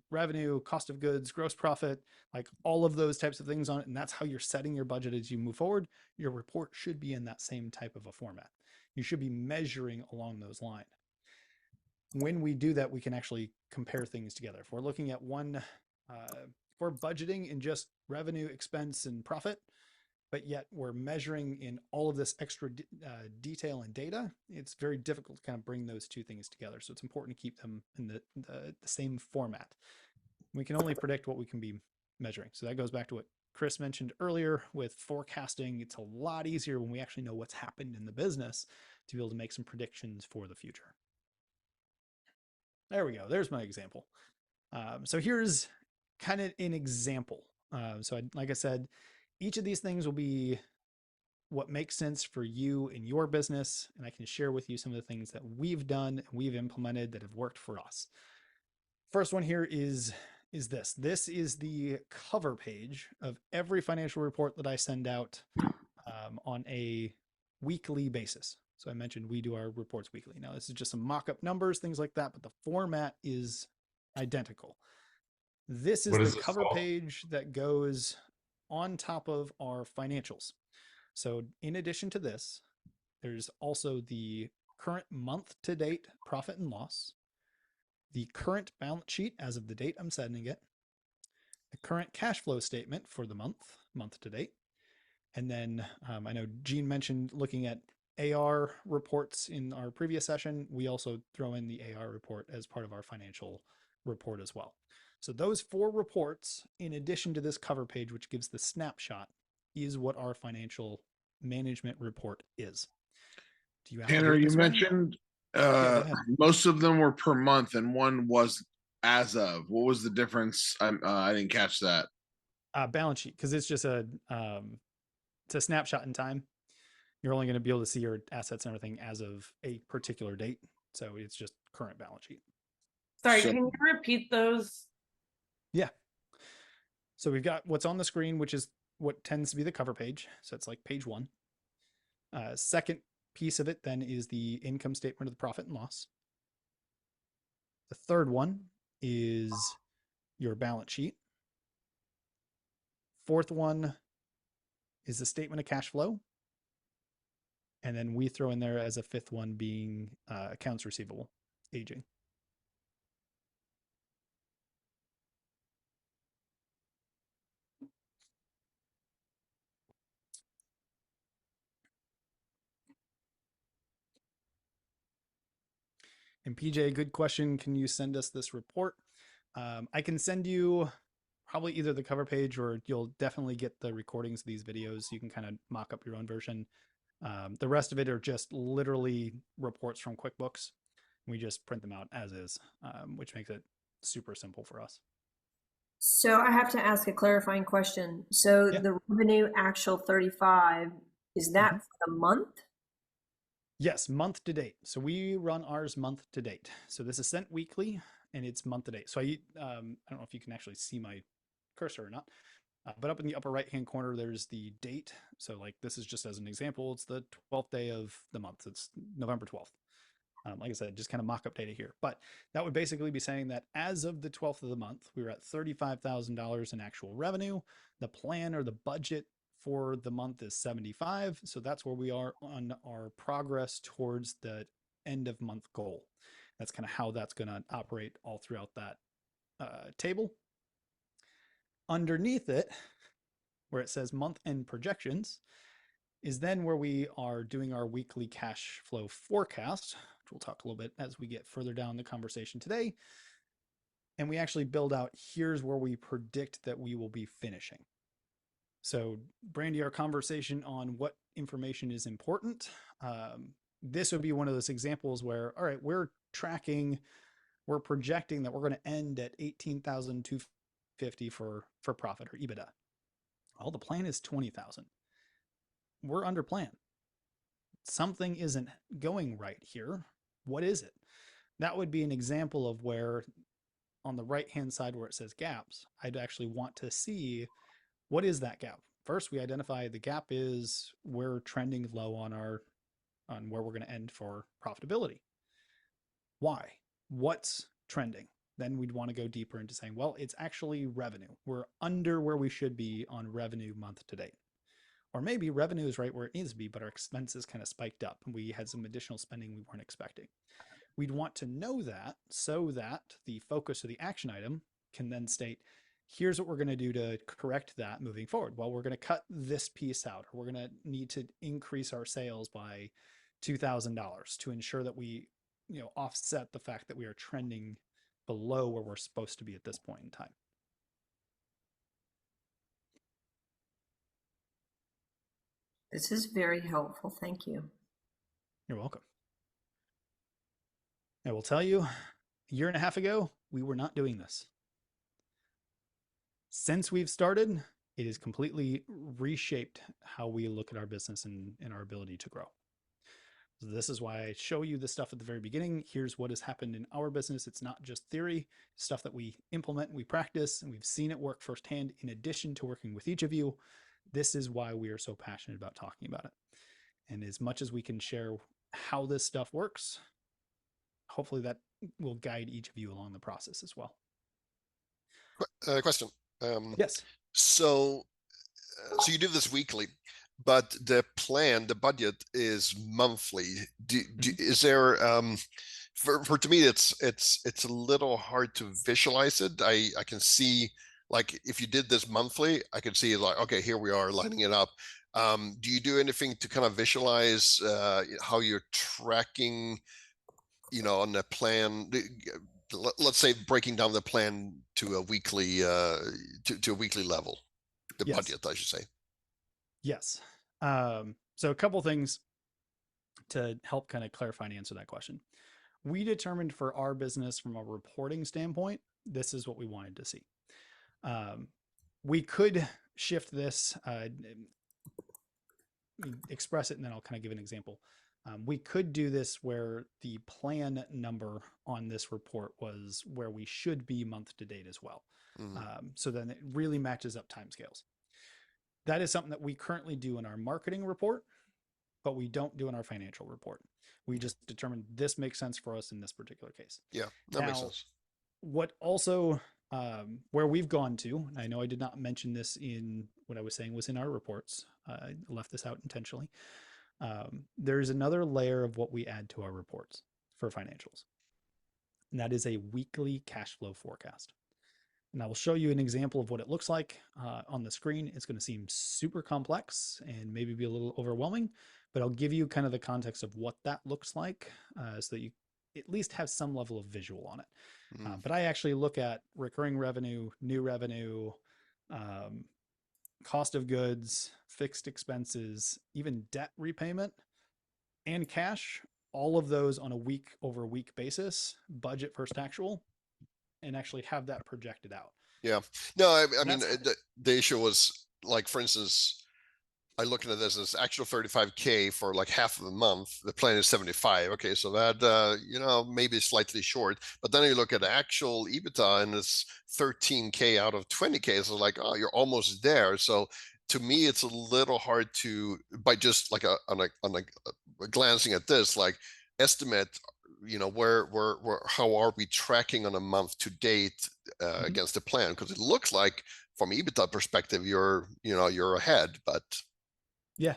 S1: revenue, cost of goods, gross profit, like all of those types of things on it, and that's how you're setting your budget as you move forward, your report should be in that same type of a format. You should be measuring along those lines. when we do that, we can actually compare things together. If we're looking at one, if we're budgeting in just revenue, expense, and profit, but yet we're measuring in all of this extra detail and data, it's very difficult to kind of bring those two things together. So it's important to keep them in the same format. We can only predict what we can be measuring. So that goes back to what Chris mentioned earlier with forecasting. It's a lot easier when we actually know what's happened in the business to be able to make some predictions for the future. There we go. There's my example. So here's kind of an example. Like I said, each of these things will be what makes sense for you in your business. And I can share with you some of the things that we've done, we've implemented that have worked for us. First one here is this. This is the cover page of every financial report that I send out on a weekly basis. So I mentioned we do our reports weekly. Now this is just some mock-up numbers, things like that, but the format is identical. This is the cover page that goes on top of our financials. So in addition to this, there's also the current month to date profit and loss, the current balance sheet as of the date I'm sending it, the current cash flow statement for the month to date. And then I know Gene mentioned looking at AR reports in our previous session. We also throw in the AR report as part of our financial report as well. So those 4 reports, in addition to this cover page, which gives the snapshot, is what our financial management report is. Do you have
S4: Tanner, you mentioned most of them were per month and one was as of. What was the difference? I didn't catch that.
S1: Balance sheet, because it's just it's a snapshot in time. You're only going to be able to see your assets and everything as of a particular date. So it's just current balance sheet.
S2: Sorry, can you repeat those?
S1: Yeah. So we've got what's on the screen, which is what tends to be the cover page. So it's like page 1. Second piece of it then is the income statement of the profit and loss. The third one is your balance sheet. Fourth one is the statement of cash flow. And then we throw in there as a fifth one being accounts receivable, aging. And PJ, good question. Can you send us this report? I can send you probably either the cover page or you'll definitely get the recordings of these videos. So you can kind of mock up your own version. The rest of it are just literally reports from QuickBooks. We just print them out as is, which makes it super simple for us.
S3: So I have to ask a clarifying question. So the revenue actual 35, is that for the month?
S1: Yes, month to date. So we run ours month to date. So this is sent weekly and it's month to date. So I don't know if you can actually see my cursor or not, but up in the upper right-hand corner, there's the date. So like this is just as an example, it's the 12th day of the month. It's November 12th. Like I said, just kind of mock-up data here. But that would basically be saying that as of the 12th of the month, we were at $35,000 in actual revenue. The plan or the budget for the month is 75. So that's where we are on our progress towards the end of month goal. That's kind of how that's going to operate all throughout that table. Underneath it, where it says month end projections, is then where we are doing our weekly cash flow forecast, which we'll talk a little bit as we get further down the conversation today. And we actually build out, here's where we predict that we will be finishing. So Brandy, our conversation on what information is important. This would be one of those examples where, all right, we're projecting that we're going to end at 18,250 for profit or EBITDA. Well, the plan is 20,000. We're under plan. Something isn't going right here. What is it? That would be an example of where on the right-hand side where it says gaps, I'd actually want to see what is that gap. First, we identify the gap is we're trending low on where we're going to end for profitability. Why? What's trending? Then we'd want to go deeper into saying, well, it's actually revenue. We're under where we should be on revenue month to date. Or maybe revenue is right where it needs to be, but our expenses kind of spiked up and we had some additional spending we weren't expecting. We'd want to know that so that the focus of the action item can then state, here's what we're going to do to correct that moving forward. Well, we're going to cut this piece out, or we're going to need to increase our sales by $2,000 to ensure that we, offset the fact that we are trending below where we're supposed to be at this point in time.
S3: This is very helpful. Thank you.
S1: You're welcome. I will tell you, a year and a half ago, we were not doing this. Since we've started, it has completely reshaped how we look at our business and our ability to grow. So this is why I show you the stuff at the very beginning. Here's what has happened in our business. It's not just theory, stuff that we implement, we practice, and we've seen it work firsthand in addition to working with each of you. This is why we are so passionate about talking about it. And as much as we can share how this stuff works, hopefully that will guide each of you along the process as well.
S7: Question.
S1: Yes.
S7: So you do this weekly, but the plan, the budget is monthly. Is there for to me it's a little hard to visualize it. I can see, like, if you did this monthly, I could see, like, okay, here we are lining it up. Do you do anything to kind of visualize how you're tracking, on the plan? Let's say breaking down the plan to a weekly to a weekly level, the budget, I should say.
S1: Yes. So a couple things to help kind of clarify and answer that question. We determined for our business from a reporting standpoint, this is what we wanted to see. We could shift this, express it, and then I'll kind of give an example. We could do this where the plan number on this report was where we should be month to date as well. So then it really matches up timescales. That is something that we currently do in our marketing report, but we don't do in our financial report. We just determined this makes sense for us in this particular case.
S7: Yeah, that makes sense.
S1: What also, where we've gone to, I know I did not mention this in what I was saying was in our reports. I left this out intentionally. There's another layer of what we add to our reports for financials, and that is a weekly cash flow forecast. And I will show you an example of what it looks like on the screen. It's going to seem super complex and maybe be a little overwhelming, but I'll give you kind of the context of what that looks like so that you at least have some level of visual on it. But I actually look at recurring revenue, new revenue, cost of goods, fixed expenses, even debt repayment and cash, all of those on a week over week basis, budget versus actual, and actually have that projected out.
S7: Yeah. No, I mean, the issue was, like, for instance, I looking at this as actual 35K for like half of the month. The plan is 75. Okay, so that maybe slightly short. But then you look at actual EBITDA and it's 13K out of 20K. So like, oh, you're almost there. So to me, it's a little hard to, by just like on a glancing at this, like, estimate, where how are we tracking on a month to date against the plan? Because it looks like from EBITDA perspective, you're ahead, but.
S1: Yeah,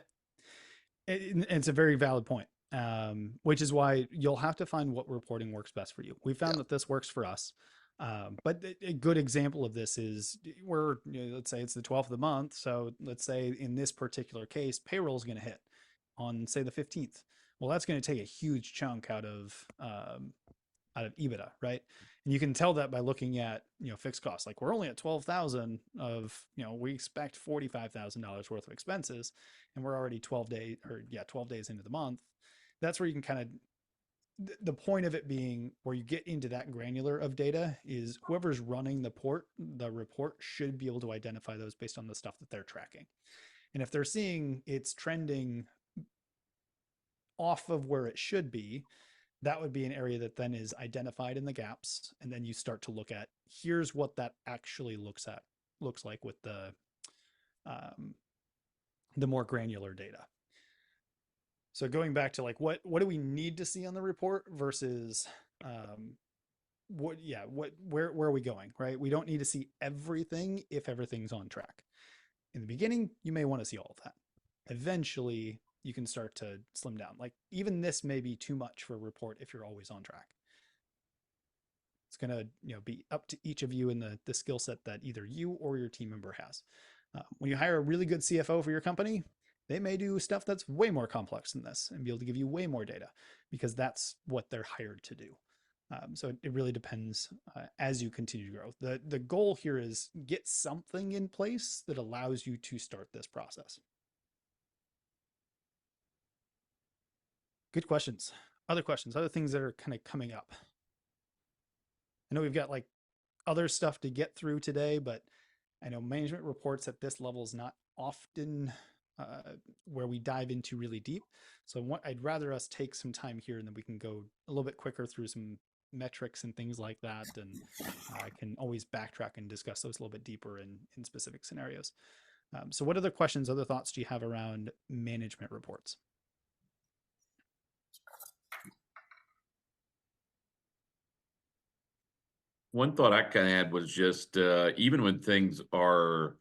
S1: it's a very valid point, which is why you'll have to find what reporting works best for you. We found that this works for us, but a good example of this is let's say it's the 12th of the month. So let's say in this particular case, payroll is going to hit on, say, the 15th. Well, that's going to take a huge chunk out of EBITDA, right? And you can tell that by looking at, fixed costs. Like, we're only at 12,000 of, we expect $45,000 worth of expenses, and we're already 12 days into the month. That's where you can kind of, the point of it being where you get into that granular of data is whoever's running the report should be able to identify those based on the stuff that they're tracking. And if they're seeing it's trending off of where it should be, that would be an area that then is identified in the gaps. And then you start to look at, here's what that actually looks like with the more granular data. So going back to, like, what do we need to see on the report versus where are we going, right? We don't need to see everything if everything's on track. In the beginning, you may want to see all of that. Eventually, you can start to slim down. Like even this may be too much for a report if you're always on track. It's going to, be up to each of you in the skill set that either you or your team member has. When you hire a really good CFO for your company, they may do stuff that's way more complex than this and be able to give you way more data because that's what they're hired to do. So it really depends as you continue to grow. The goal here is get something in place that allows you to start this process. Good questions. Other questions, other things that are kind of coming up. I know we've got like other stuff to get through today, but I know management reports at this level is not often where we dive into really deep. So I'd rather us take some time here and then we can go a little bit quicker through some metrics and things like that. And I can always backtrack and discuss those a little bit deeper in specific scenarios. So what other questions, other thoughts do you have around management reports?
S9: One thought I kind of had was just even when things are,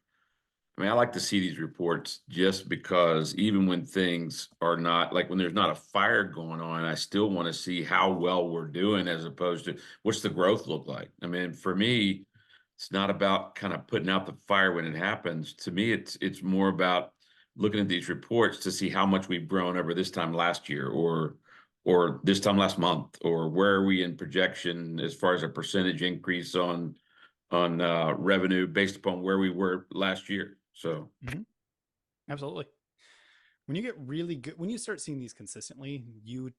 S9: I mean, I like to see these reports just because even when things are not, like when there's not a fire going on, I still want to see how well we're doing as opposed to what's the growth look like. I mean, for me, it's not about kind of putting out the fire when it happens. To me, it's more about looking at these reports to see how much we've grown over this time last year or this time last month, or where are we in projection as far as a percentage increase on revenue based upon where we were last year. So
S1: Absolutely. When you get really good, when you start seeing these consistently, you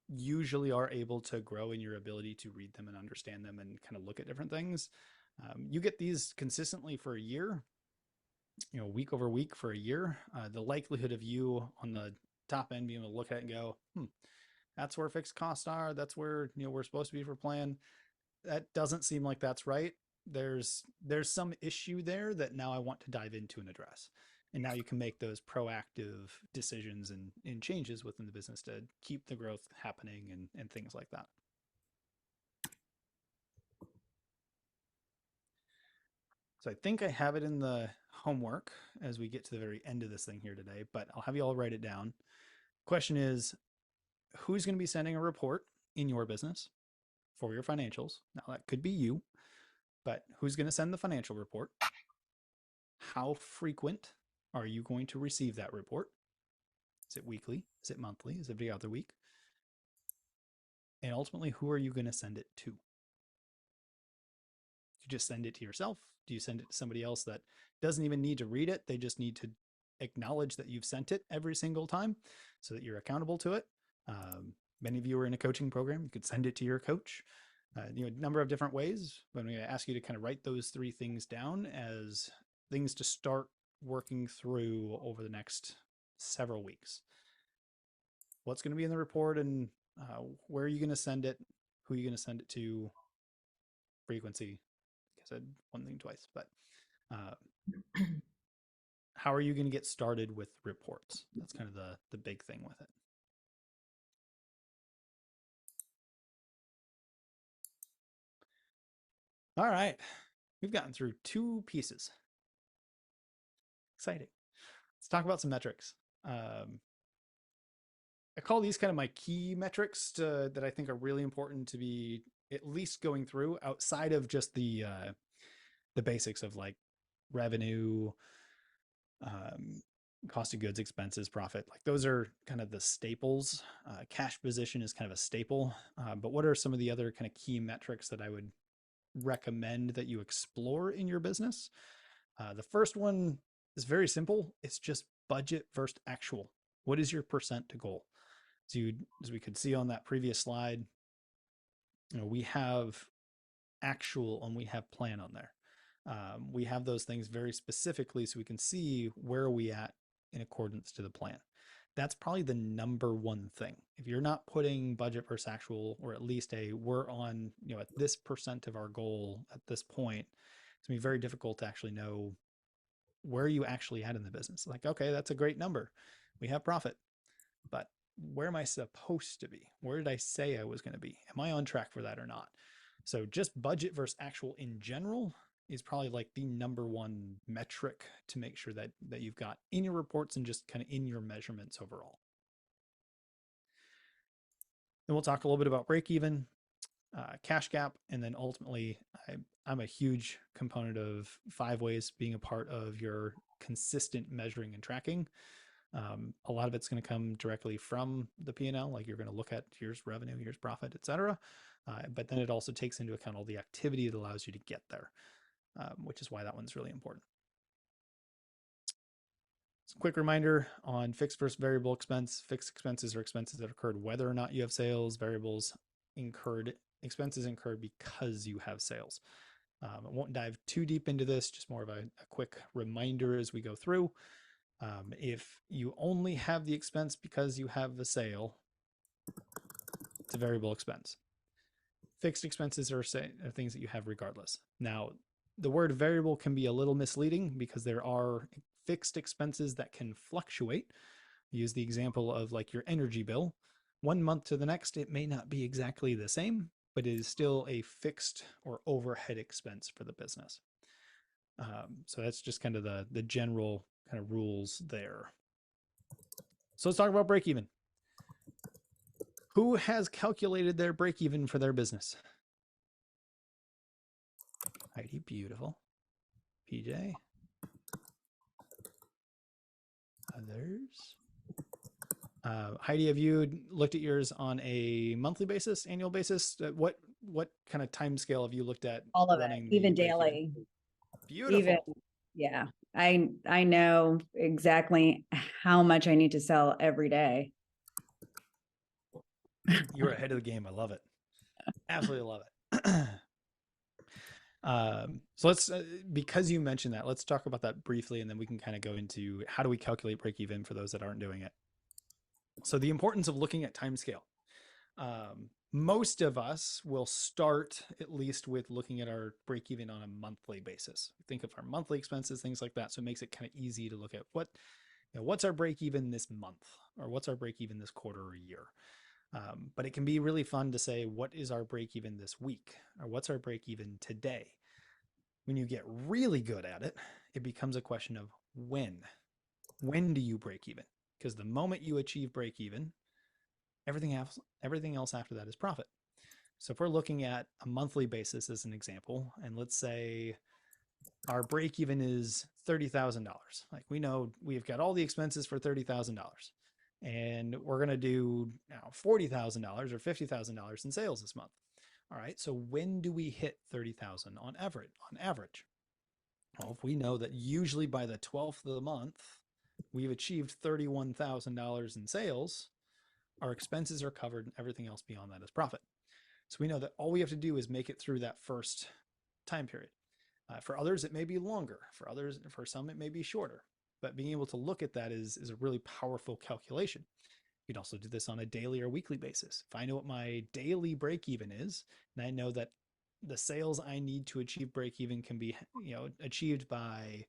S1: usually are able to grow in your ability to read them and understand them and kind of look at different things. You get these consistently for a year, week over week for a year. The likelihood of you on the top end being able to look at it and go, that's where fixed costs are. That's where, we're supposed to be for plan. That doesn't seem like that's right. There's some issue there that now I want to dive into and address. And now you can make those proactive decisions and changes within the business to keep the growth happening and things like that. So I think I have it in the homework as we get to the very end of this thing here today, but I'll have you all write it down. Question is, who's going to be sending a report in your business for your financials? Now that could be you, but who's going to send the financial report? How frequent are you going to receive that report? Is it weekly? Is it monthly? Is it every other week? And ultimately, who are you going to send it to? Do you just send it to yourself? Do you send it to somebody else that doesn't even need to read it? They just need to acknowledge that you've sent it every single time so that you're accountable to it. Many of you are in a coaching program. You could send it to your coach. A number of different ways. But I'm going to ask you to kind of write those 3 things down as things to start working through over the next several weeks. What's going to be in the report and where are you going to send it? Who are you going to send it to? Frequency. I said one thing twice, but how are you going to get started with reports? That's kind of the big thing with it. All right. We've gotten through 2 pieces. Exciting. Let's talk about some metrics. I call these kind of my key metrics that I think are really important to be at least going through outside of just the basics of like revenue, cost of goods, expenses, profit. Like those are kind of the staples. Cash position is kind of a staple. But what are some of the other kind of key metrics that I would recommend that you explore in your business? The first one is very simple. It's just budget versus actual. What is your percent to goal? So as we could see on that previous slide, we have actual and we have plan on there. We have those things very specifically so we can see where are we at in accordance to the plan. That's probably the number one thing. If you're not putting budget versus actual, or at least we're on, at this percent of our goal at this point, it's gonna be very difficult to actually know where are you actually at in the business. Like, okay, that's a great number. We have profit, but where am I supposed to be? Where did I say I was going to be? Am I on track for that or not? So just budget versus actual in general is probably like the number one metric to make sure that you've got in your reports and just kind of in your measurements overall. Then we'll talk a little bit about break even, cash gap, and then ultimately I'm a huge component of 5 ways being a part of your consistent measuring and tracking. A lot of it's going to come directly from the P&L, like you're going to look at here's revenue, here's profit, etc. But then it also takes into account all the activity that allows you to get there, which is why that one's really important. So quick reminder on fixed versus variable expense. Fixed expenses are expenses that occurred whether or not you have sales. Variables incurred, expenses incurred because you have sales. I won't dive too deep into this, just more of a quick reminder as we go through. If you only have the expense because you have the sale, it's a variable expense. Fixed expenses are things that you have regardless. Now, the word variable can be a little misleading because there are fixed expenses that can fluctuate. Use the example of like your energy bill. 1 month to the next, it may not be exactly the same, but it is still a fixed or overhead expense for the business. So that's just kind of the general kind of rules there. So let's talk about break even. Who has calculated their break even for their business? Heidi, beautiful. PJ. Others. Heidi, have you looked at yours on a monthly basis, annual basis? What kind of time scale have you looked at?
S6: All of it, even daily.
S1: Beautiful.
S6: Even, yeah. I know exactly how much I need to sell every day.
S1: You're ahead of the game. I love it. Absolutely love it. So let's, because you mentioned that, let's talk about that briefly, and then we can kind of go into how do we calculate break even for those that aren't doing it. So the importance of looking at time scale. Most of us will start at least with looking at our break even on a monthly basis. Think of our monthly expenses, things like that. So it makes it kind of easy to look at what's our break even this month, or what's our break even this quarter or year. But it can be really fun to say, what is our break even this week? Or what's our break even today? When you get really good at it, it becomes a question of when. When do you break even? Because the moment you achieve break even, everything else after that is profit. So if we're looking at a monthly basis as an example, and let's say our break even is $30,000. Like we know we've got all the expenses for $30,000. And we're going to do now $40,000 or $50,000 in sales this month. All right. So when do we hit 30,000 on average? Well, if we know that usually by the 12th of the month, we've achieved $31,000 in sales, our expenses are covered and everything else beyond that is profit. So we know that all we have to do is make it through that first time period. For others, it may be longer. For some, it may be shorter. But being able to look at that is a really powerful calculation. You can also do this on a daily or weekly basis. If I know what my daily break even is, and I know that the sales I need to achieve break even can be achieved by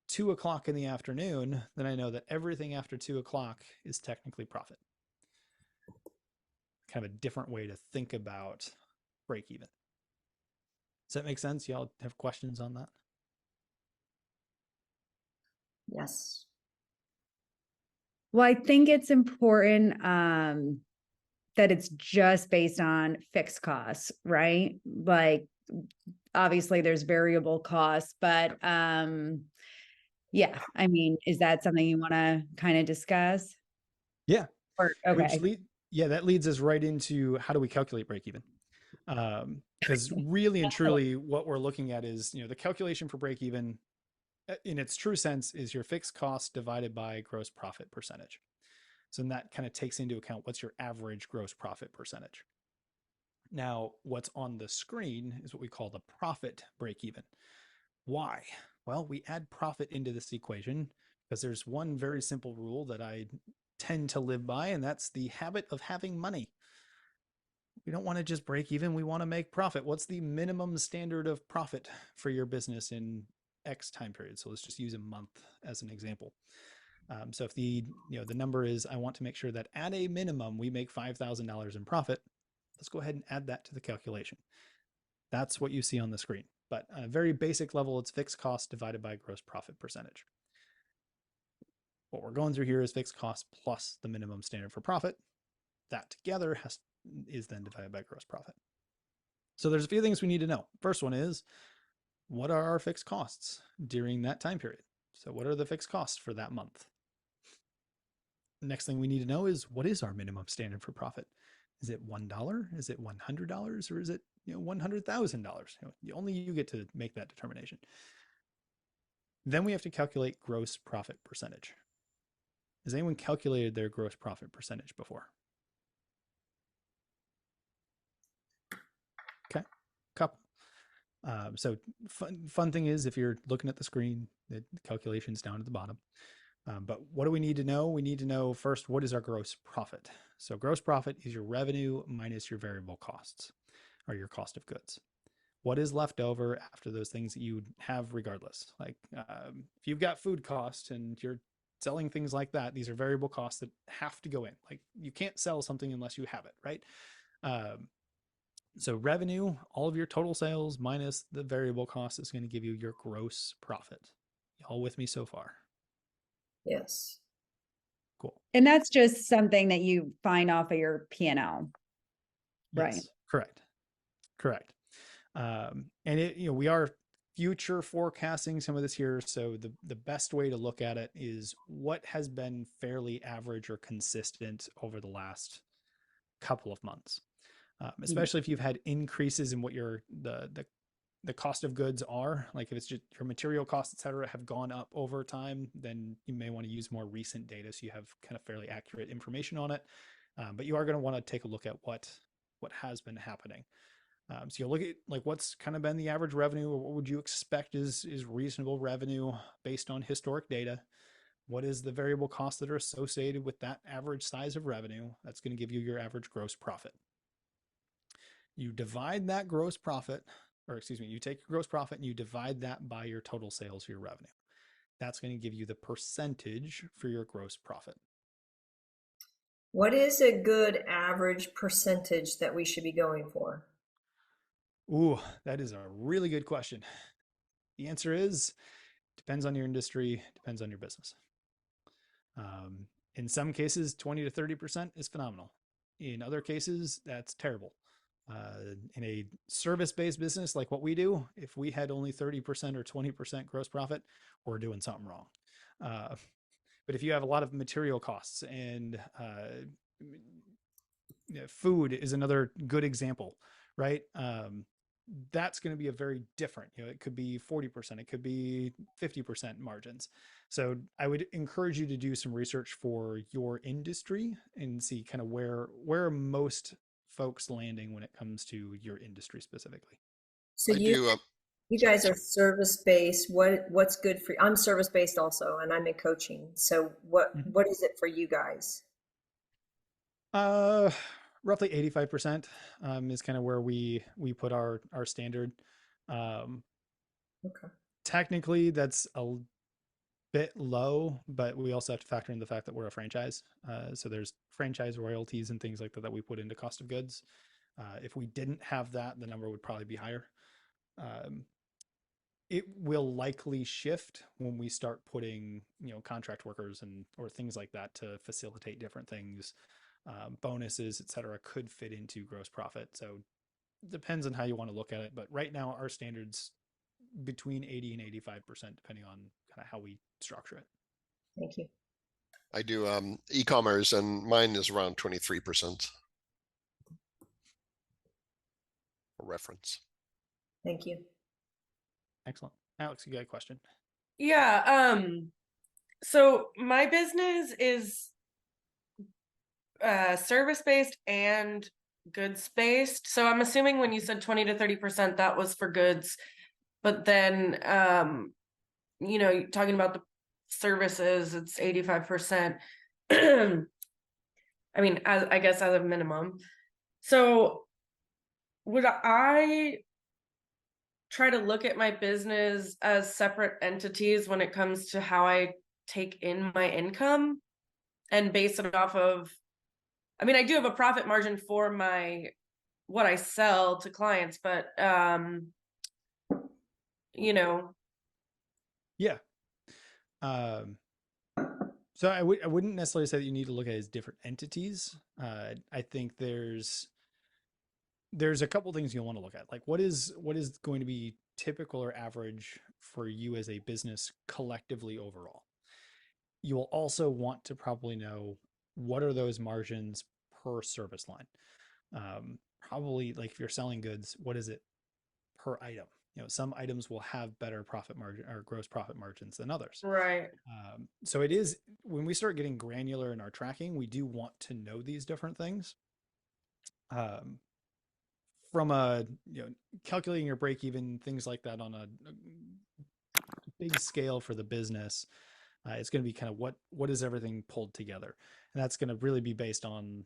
S1: 2 o'clock in the afternoon, then I know that everything after 2 o'clock is technically profit. Kind of a different way to think about break even. Does that make sense? Y'all have questions on that?
S3: Yes.
S6: Well, I think it's important that it's just based on fixed costs, right? Like obviously there's variable costs, but yeah, I mean, is that something you want to kind of discuss?
S1: Yeah.
S6: Or, okay.
S1: That leads us right into how do we calculate break even? Because really and truly what we're looking at is, the calculation for break even in its true sense is your fixed cost divided by gross profit percentage. So that kind of takes into account what's your average gross profit percentage. Now, what's on the screen is what we call the profit break even. Why? Well, we add profit into this equation because there's one very simple rule that I tend to live by, and that's the habit of having money. We don't want to just break even. We want to make profit. What's the minimum standard of profit for your business in X time period? So let's just use a month as an example. So if the number is, I want to make sure that at a minimum we make $5,000 in profit, let's go ahead and add that to the calculation. That's what you see on the screen. But on a very basic level, it's fixed cost divided by gross profit percentage. What we're going through here is fixed cost plus the minimum standard for profit. That together is then divided by gross profit. So there's a few things we need to know. First one is, what are our fixed costs during that time period? So what are the fixed costs for that month? Next thing we need to know is, what is our minimum standard for profit? Is it $1? Is it $100? Or is it $100,000? Only you get to make that determination. Then we have to calculate gross profit percentage. Has anyone calculated their gross profit percentage before? Okay, couple. So fun thing is, if you're looking at the screen, the calculation's down at the bottom. But what do we need to know? We need to know first, what is our gross profit? So gross profit is your revenue minus your variable costs, or your cost of goods. What is left over after those things that you have regardless? Like if you've got food costs and you're selling things like that, these are variable costs that have to go in. Like you can't sell something unless you have it, right? So revenue, all of your total sales minus the variable cost is going to give you your gross profit. Y'all with me so far?
S3: Yes.
S1: Cool.
S6: And that's just something that you find off of your P&L, right?
S1: Yes, correct. And we are future forecasting some of this here. So the best way to look at it is what has been fairly average or consistent over the last couple of months. Especially if you've had increases in what the cost of goods are, like if it's just your material costs, et cetera, have gone up over time, then you may want to use more recent data so you have kind of fairly accurate information on it. But you are going to want to take a look at what has been happening. So you'll look at like what's kind of been the average revenue, or what would you expect is reasonable revenue based on historic data. What is the variable costs that are associated with that average size of revenue? That's going to give you your average gross profit. You divide that gross profit, you take your gross profit and you divide that by your total sales, your revenue. That's going to give you the percentage for your gross profit.
S3: What is a good average percentage that we should be going for?
S1: Ooh, that is a really good question. The answer is, depends on your industry, depends on your business. In some cases, 20 to 30% is phenomenal. In other cases, that's terrible. In a service-based business like what we do, if we had only 30% or 20% gross profit, we're doing something wrong. But if you have a lot of material costs, and food is another good example, right? That's going to be a very different, it could be 40%, it could be 50% margins. So I would encourage you to do some research for your industry and see kind of where are most folks landing when it comes to your industry specifically.
S3: So you guys are service-based. What's good for you? I'm service-based also, and I'm in coaching. So what is it for you guys?
S1: Roughly 85% is kind of where we put our standard.
S3: Okay.
S1: Technically, that's a bit low, but we also have to factor in the fact that we're a franchise. So there's franchise royalties and things like that we put into cost of goods. If we didn't have that, the number would probably be higher. It will likely shift when we start putting, contract workers or things like that to facilitate different things. Bonuses, et cetera, could fit into gross profit. So it depends on how you want to look at it. But right now, our standard's between 80 and 85%, depending on kind of how we structure it.
S3: Thank you.
S7: I do e-commerce, and mine is around 23%. For reference.
S3: Thank you.
S1: Excellent. Alex, you got a question?
S2: Yeah. So my business is service-based and goods-based. So I'm assuming when you said 20 to 30%, that was for goods. But then, talking about the services, it's 85%. I mean, I guess as a minimum. So would I try to look at my business as separate entities when it comes to how I take in my income and base it off of, I mean, I do have a profit margin for my what I sell to clients, but you know.
S1: Yeah. So I wouldn't necessarily say that you need to look at it as different entities. I think there's a couple things you'll want to look at. Like what is going to be typical or average for you as a business collectively overall. You will also want to probably know what are those margins per service line. Probably like if you're selling goods, what is it per item? You know, some items will have better profit margin or gross profit margins than others.
S2: Right.
S1: So it is, when we start getting granular in our tracking, we do want to know these different things. From a, you know, calculating your break even, things like that on a big scale for the business, it's going to be kind of what is everything pulled together, and that's going to really be based on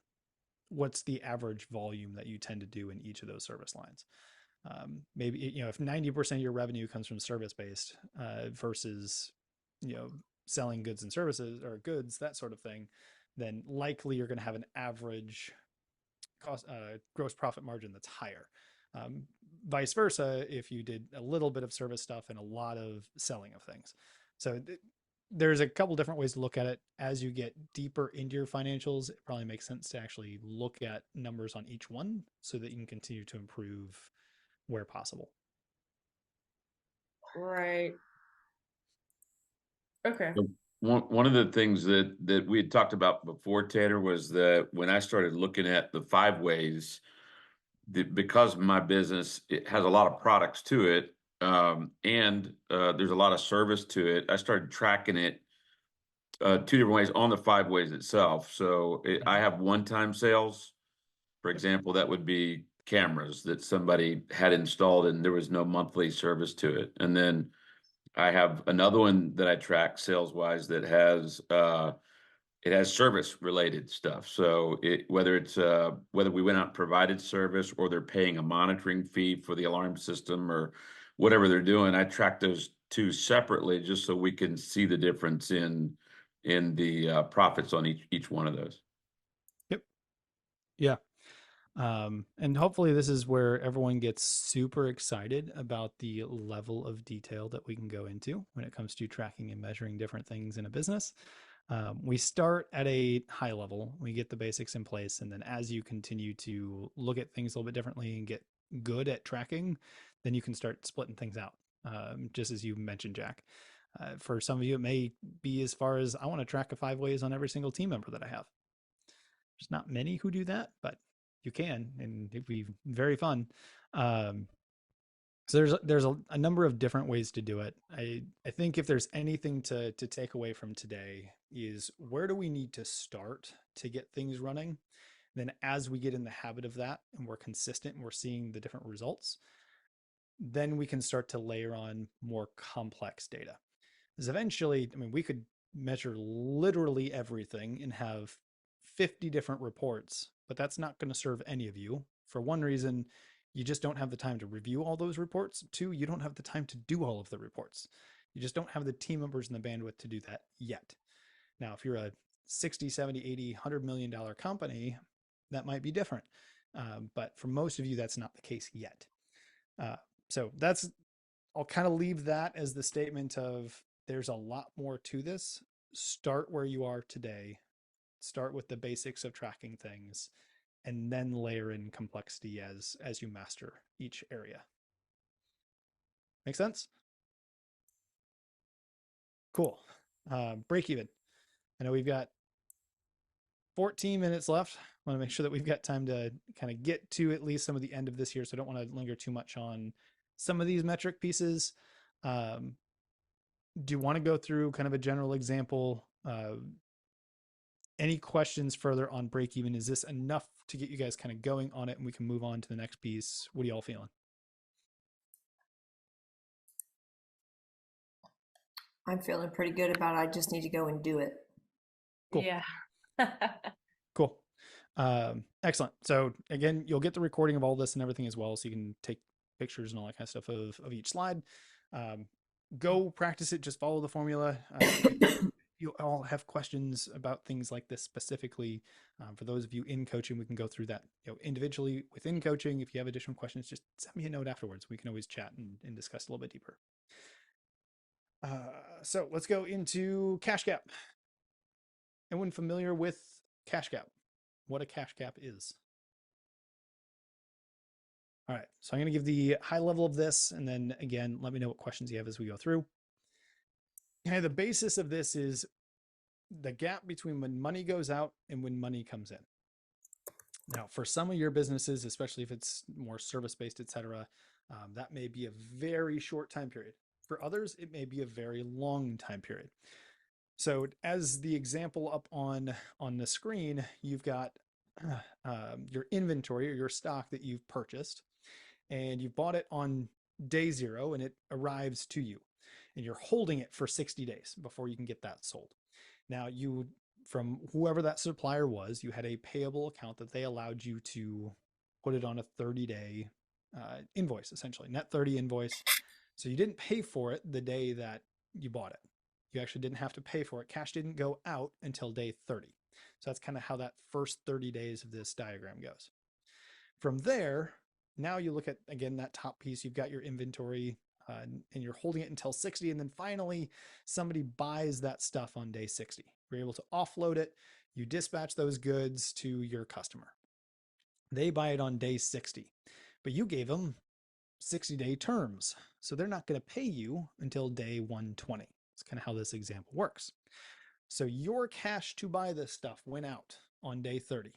S1: what's the average volume that you tend to do in each of those service lines. Maybe, you know, if 90% of your revenue comes from service based versus, you know, selling goods and services or goods, that sort of thing, then likely you're going to have an average cost gross profit margin that's higher. Vice versa, if you did a little bit of service stuff and a lot of selling of things. So there's a couple different ways to look at it. As you get deeper into your financials, it probably makes sense to actually look at numbers on each one so that you can continue to improve where possible.
S2: Right. Okay.
S9: So one of the things that we had talked about before, Tanner, was that when I started looking at the 5 ways, because my business, it has a lot of products to it, and there's a lot of service to it. I started tracking it 2 different ways on the 5 ways itself. So I have one-time sales. For example, that would be cameras that somebody had installed and there was no monthly service to it. And then I have another one that I track sales wise that has it has service related stuff. So whether we went out and provided service or they're paying a monitoring fee for the alarm system or whatever they're doing, I track those 2 separately just so we can see the difference in the profits on each one of those.
S1: Yep. Yeah. And hopefully this is where everyone gets super excited about the level of detail that we can go into when it comes to tracking and measuring different things in a business. We start at a high level, we get the basics in place. And then as you continue to look at things a little bit differently and get good at tracking, then you can start splitting things out. Just as you mentioned, Jack, for some of you, it may be as far as I want to track a 5 ways on every single team member that I have. There's not many who do that, but you can, and it'd be very fun. So there's a number of different ways to do it. I think if there's anything to take away from today is where do we need to start to get things running? Then as we get in the habit of that and we're consistent and we're seeing the different results, then we can start to layer on more complex data. Because eventually, I mean, we could measure literally everything and have 50 different reports, but that's not going to serve any of you. For one reason, you just don't have the time to review all those reports. 2, you don't have the time to do all of the reports. You just don't have the team members and the bandwidth to do that yet. Now, if you're a 60, 70, 80, $100 million company, that might be different. But for most of you, that's not the case yet. So I'll kind of leave that as the statement of there's a lot more to this. Start where you are today. Start with the basics of tracking things, and then layer in complexity as you master each area. Make sense? Cool. Break even. I know we've got 14 minutes left. I want to make sure that we've got time to kind of get to at least some of the end of this here. So I don't want to linger too much on some of these metric pieces. Do you want to go through kind of a general example? Any questions further on break even? Is this enough to get you guys kind of going on it and we can move on to the next piece? What are y'all feeling?
S3: I'm feeling pretty good about it. I just need to go and do it.
S1: Cool.
S2: Yeah.
S1: Cool. Excellent. So again, you'll get the recording of all this and everything as well. So you can take pictures and all that kind of stuff of each slide. Go practice it. Just follow the formula. If you all have questions about things like this specifically, for those of you in coaching, we can go through that individually within coaching. If you have additional questions, just send me a note afterwards. We can always chat and discuss a little bit deeper. So let's go into cash gap. Anyone familiar with cash gap? What a cash gap is? All right, so I'm going to give the high level of this, and then again, let me know what questions you have as we go through. Okay, the basis of this is the gap between when money goes out and when money comes in. Now, for some of your businesses, especially if it's more service-based, et cetera, that may be a very short time period. For others, it may be a very long time period. So as the example up on the screen, you've got your inventory or your stock that you've purchased, and you bought it on day 0 and it arrives to you, and you're holding it for 60 days before you can get that sold. Now you, from whoever that supplier was, you had a payable account that they allowed you to put it on a 30-day invoice, essentially net 30 invoice. So you didn't pay for it the day that you bought it. You actually didn't have to pay for it. Cash didn't go out until day 30. So that's kind of how that first 30 days of this diagram goes. From there, now you look at, again, that top piece, you've got your inventory and you're holding it until 60. And then finally, somebody buys that stuff on day 60. You're able to offload it. You dispatch those goods to your customer. They buy it on day 60, but you gave them 60-day terms. So they're not going to pay you until day 120. That's kind of how this example works. So your cash to buy this stuff went out on day 30.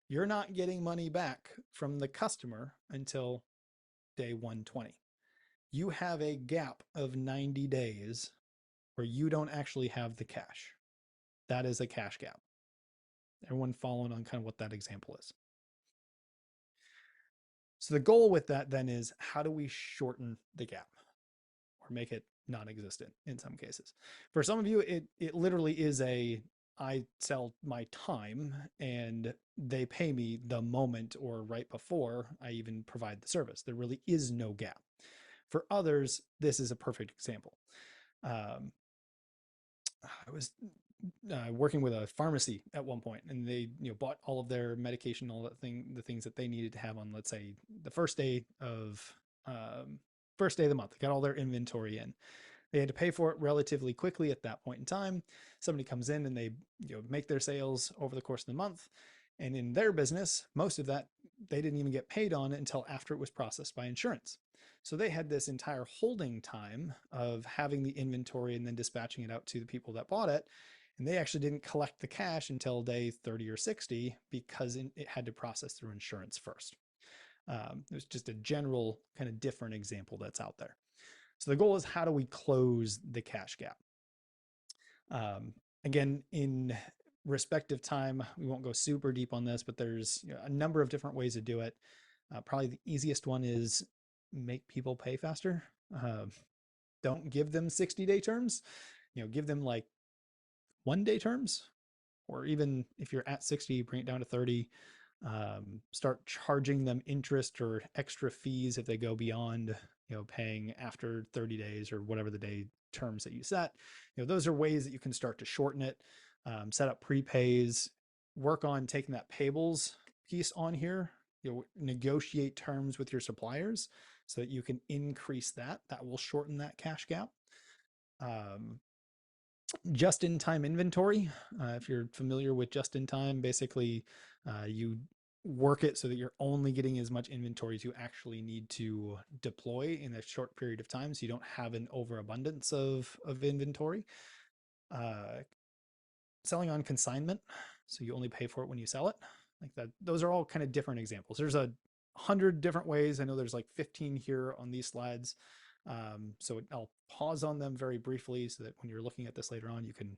S1: You're not getting money back from the customer until day 120. You have a gap of 90 days where you don't actually have the cash. That is a cash gap. Everyone following on kind of what that example is? So the goal with that then is, how do we shorten the gap or make it non-existent in some cases? For some of you, it literally is I sell my time and they pay me the moment or right before I even provide the service. There really is no gap. For others, this is a perfect example. I was working with a pharmacy at one point, and they bought all of their medication, all that the things that they needed to have on, let's say, the first day of the month. They got all their inventory in. They had to pay for it relatively quickly at that point in time. Somebody comes in and they make their sales over the course of the month. And in their business, most of that they didn't even get paid on until after it was processed by insurance. So they had this entire holding time of having the inventory and then dispatching it out to the people that bought it. And they actually didn't collect the cash until day 30 or 60 because it had to process through insurance first. It was just a general kind of different example that's out there. So the goal is, how do we close the cash gap? Again, in respective time, we won't go super deep on this, but there's a number of different ways to do it. Probably the easiest one is make people pay faster. Don't give them 60-day terms. Give them like 1-day terms, or even if you're at 60, bring it down to 30. Start charging them interest or extra fees if they go beyond paying after 30 days or whatever the day terms that you set. Those are ways that you can start to shorten it. Set up prepays, work on taking that payables piece on here. Negotiate terms with your suppliers so that you can increase that. That will shorten that cash gap. Just-in-time inventory. If you're familiar with just-in-time, basically you work it so that you're only getting as much inventory as you actually need to deploy in a short period of time, so you don't have an overabundance of inventory. Selling on consignment, so you only pay for it when you sell it, like that. Those are all kind of different examples. There's 100 different ways. I know there's like 15 here on these slides. So I'll pause on them very briefly so that when you're looking at this later on, you can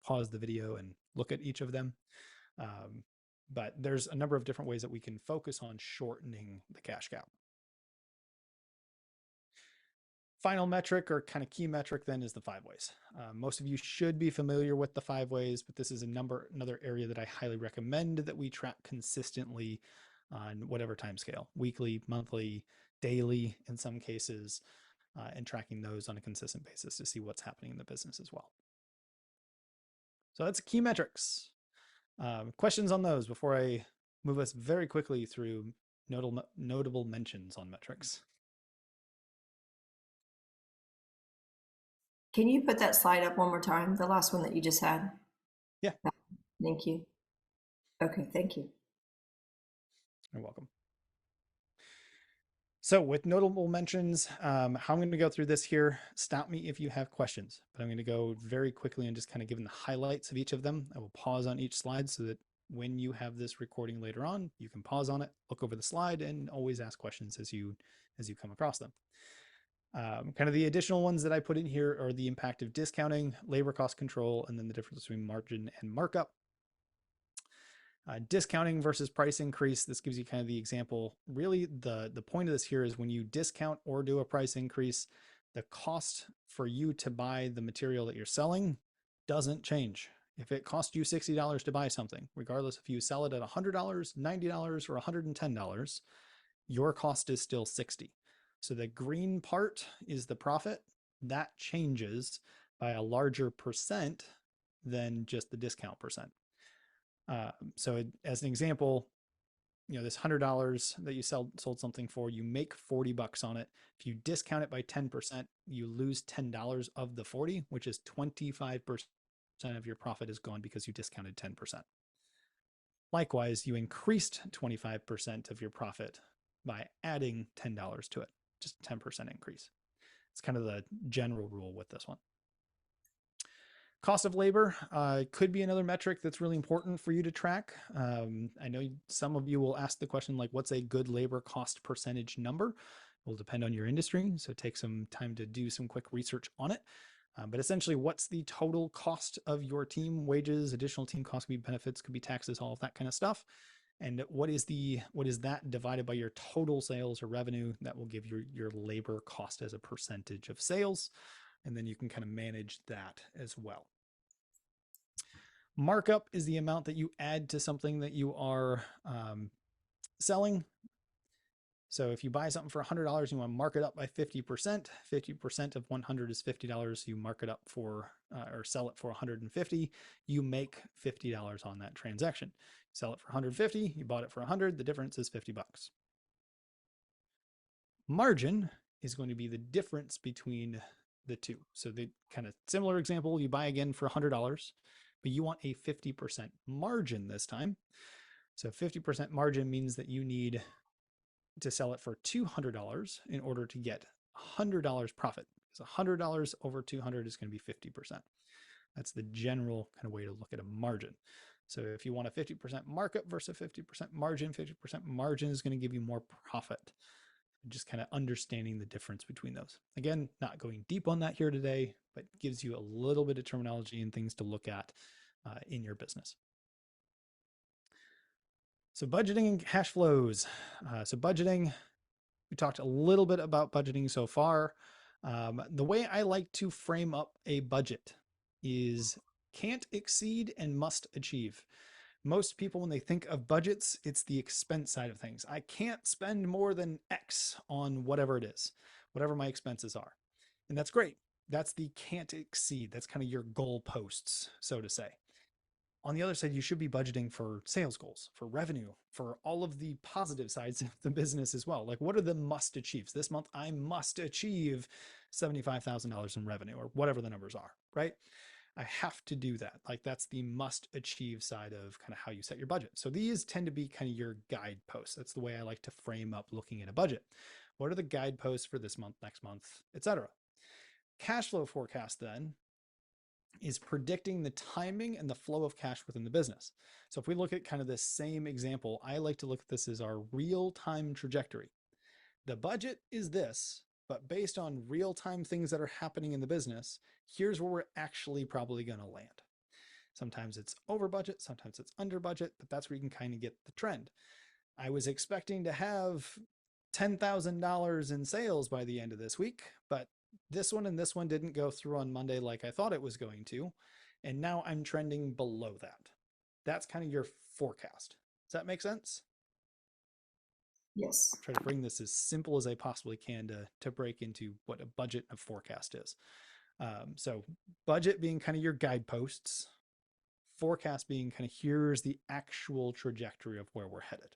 S1: pause the video and look at each of them. But there's a number of different ways that we can focus on shortening the cash gap. Final metric, or kind of key metric, then, is the 5 ways. Most of you should be familiar with the 5 ways, but this is another area that I highly recommend that we track consistently on whatever time scale, weekly, monthly, daily in some cases, and tracking those on a consistent basis to see what's happening in the business as well. So that's key metrics. Questions on those before I move us very quickly through notable mentions on metrics.
S3: Can you put that slide up one more time? The last one that you just had?
S1: Yeah.
S3: Thank you. Okay, thank you.
S1: You're welcome. So with notable mentions, how I'm going to go through this here, stop me if you have questions, but I'm going to go very quickly and just kind of give the highlights of each of them. I will pause on each slide so that when you have this recording later on, you can pause on it, look over the slide, and always ask questions as you come across them. Kind of the additional ones that I put in here are the impact of discounting, labor cost control, and then the difference between margin and markup. Discounting versus price increase. This gives you kind of the example. Really, the point of this here is when you discount or do a price increase, the cost for you to buy the material that you're selling doesn't change. If it costs you $60 to buy something, regardless if you sell it at $100, $90, or $110, your cost is still $60. So the green part is the profit. That changes by a larger percent than just the discount percent. So as an example, this $100 that you sold something for, you make $40 on it. If you discount it by 10%, you lose $10 of the 40, which is 25% of your profit is gone because you discounted 10%. Likewise, you increased 25% of your profit by adding $10 to it, just a 10% increase. It's kind of the general rule with this one. Cost of labor could be another metric that's really important for you to track. I know some of you will ask the question, like, what's a good labor cost percentage number? It will depend on your industry, so take some time to do some quick research on it. But essentially, what's the total cost of your team? Wages, additional team costs, could be benefits, could be taxes, all of that kind of stuff. And what is that divided by your total sales or revenue? That will give your labor cost as a percentage of sales. And then you can kind of manage that as well. Markup is the amount that you add to something that you are selling. So if you buy something for $100, you want to mark it up by 50%. 50% of 100 is $50. You mark it up for or sell it for 150. You make $50 on that transaction. Sell it for 150. You bought it for 100. The difference is $50. Margin is going to be the difference between the two. So the kind of similar example, you buy again for $100, but you want a 50% margin this time. So 50% margin means that you need to sell it for $200 in order to get $100 profit. So $100 over 200 is going to be 50%. That's the general kind of way to look at a margin. So if you want a 50% markup versus 50% margin is going to give you more profit. Just kind of understanding the difference between those. Again, not going deep on that here today, but gives you a little bit of terminology and things to look at in your business. So budgeting and cash flows. So budgeting, we talked a little bit about budgeting so far. The way I like to frame up a budget is can't exceed and must achieve. Most people, when they think of budgets, it's the expense side of things. I can't spend more than X on whatever it is, whatever my expenses are. And that's great. That's the can't exceed. That's kind of your goalposts, so to say. On the other side, you should be budgeting for sales goals, for revenue, for all of the positive sides of the business as well. Like, what are the must achieves? This month, I must achieve $75,000 in revenue, or whatever the numbers are, right? I have to do that. Like, that's the must achieve side of kind of how you set your budget. So these tend to be kind of your guideposts. That's the way I like to frame up looking at a budget. What are the guideposts for this month, next month, etc.? Cash flow forecast then is predicting the timing and the flow of cash within the business. So if we look at kind of this same example, I like to look at this as our real-time trajectory. The budget is this, but based on real-time things that are happening in the business, here's where we're actually probably going to land. Sometimes it's over budget, sometimes it's under budget, but that's where you can kind of get the trend. I was expecting to have $10,000 in sales by the end of this week, but this one and this one didn't go through on Monday like I thought it was going to. And now I'm trending below that. That's kind of your forecast. Does that make sense?
S3: Yes.
S1: I'll try to bring this as simple as I possibly can to break into what a budget and a forecast is. So budget being kind of your guideposts. forecast being kind of, here's the actual trajectory of where we're headed.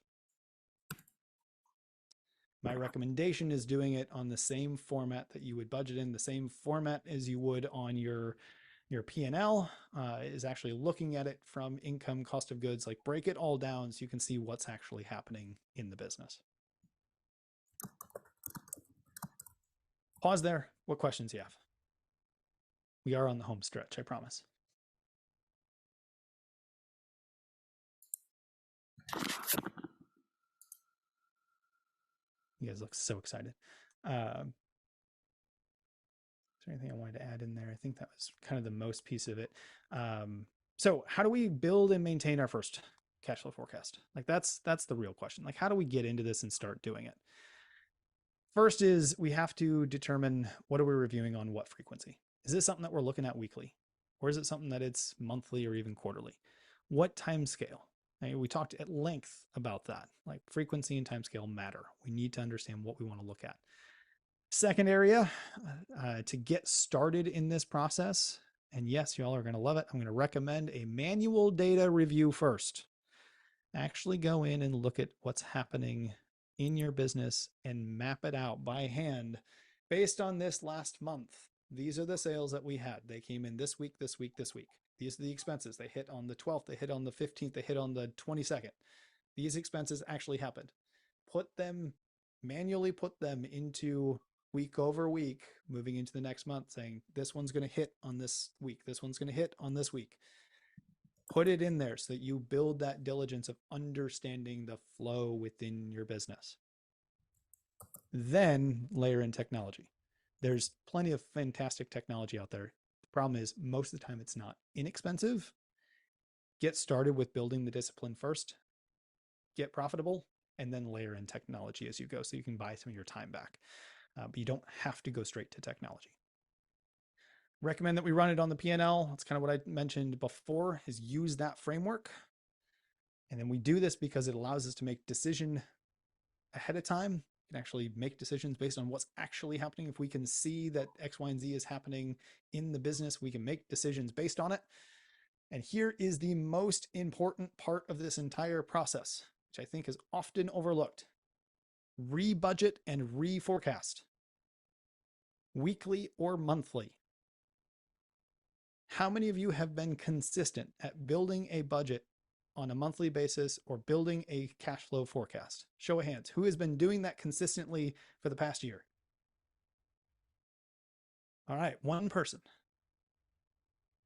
S1: My recommendation is doing it on the same format that you would budget in, the same format as you would on your P&L, is actually looking at it from income, cost of goods, like break it all down so you can see what's actually happening in the business. Pause there. What questions do you have? We are on the home stretch, I promise. You guys look so excited. Is there anything I wanted to add in there? I think that was kind of the most piece of it. So how do we build and maintain our first cash flow forecast? Like that's the real question. Like, how do we get into this and start doing it? First is we have to determine, what are we reviewing on what frequency? Is this something that we're looking at weekly? Or is it something that it's monthly or even quarterly? What time scale? We talked at length about that. Like, frequency and time scale matter. We need to understand what we want to look at. Second area, to get started in this process, and yes, y'all are going to love it, I'm going to recommend a manual data review first. Actually go in and look at what's happening in your business and map it out by hand based on this last month. These are the sales that we had. They came in this week, this week, this week. These are the expenses. They hit on the 12th, they hit on the 15th, they hit on the 22nd. These expenses actually happened. Manually put them into week over week, moving into the next month, saying this one's going to hit on this week. This one's going to hit on this week. Put it in there so that you build that diligence of understanding the flow within your business. Then layer in technology. There's plenty of fantastic technology out there. The problem is most of the time it's not inexpensive. Get started with building the discipline first, get profitable, and then layer in technology as you go so you can buy some of your time back. But you don't have to go straight to technology. Recommend that we run it on the P&L. That's kind of what I mentioned before, is use that framework. And then we do this because it allows us to make decision ahead of time. We can actually make decisions based on what's actually happening. If we can see that X, Y, and Z is happening in the business, we can make decisions based on it. And here is the most important part of this entire process, which I think is often overlooked. Rebudget and reforecast, weekly or monthly. How many of you have been consistent at building a budget on a monthly basis or building a cash flow forecast? Show of hands. Who has been doing that consistently for the past year? All right, one person.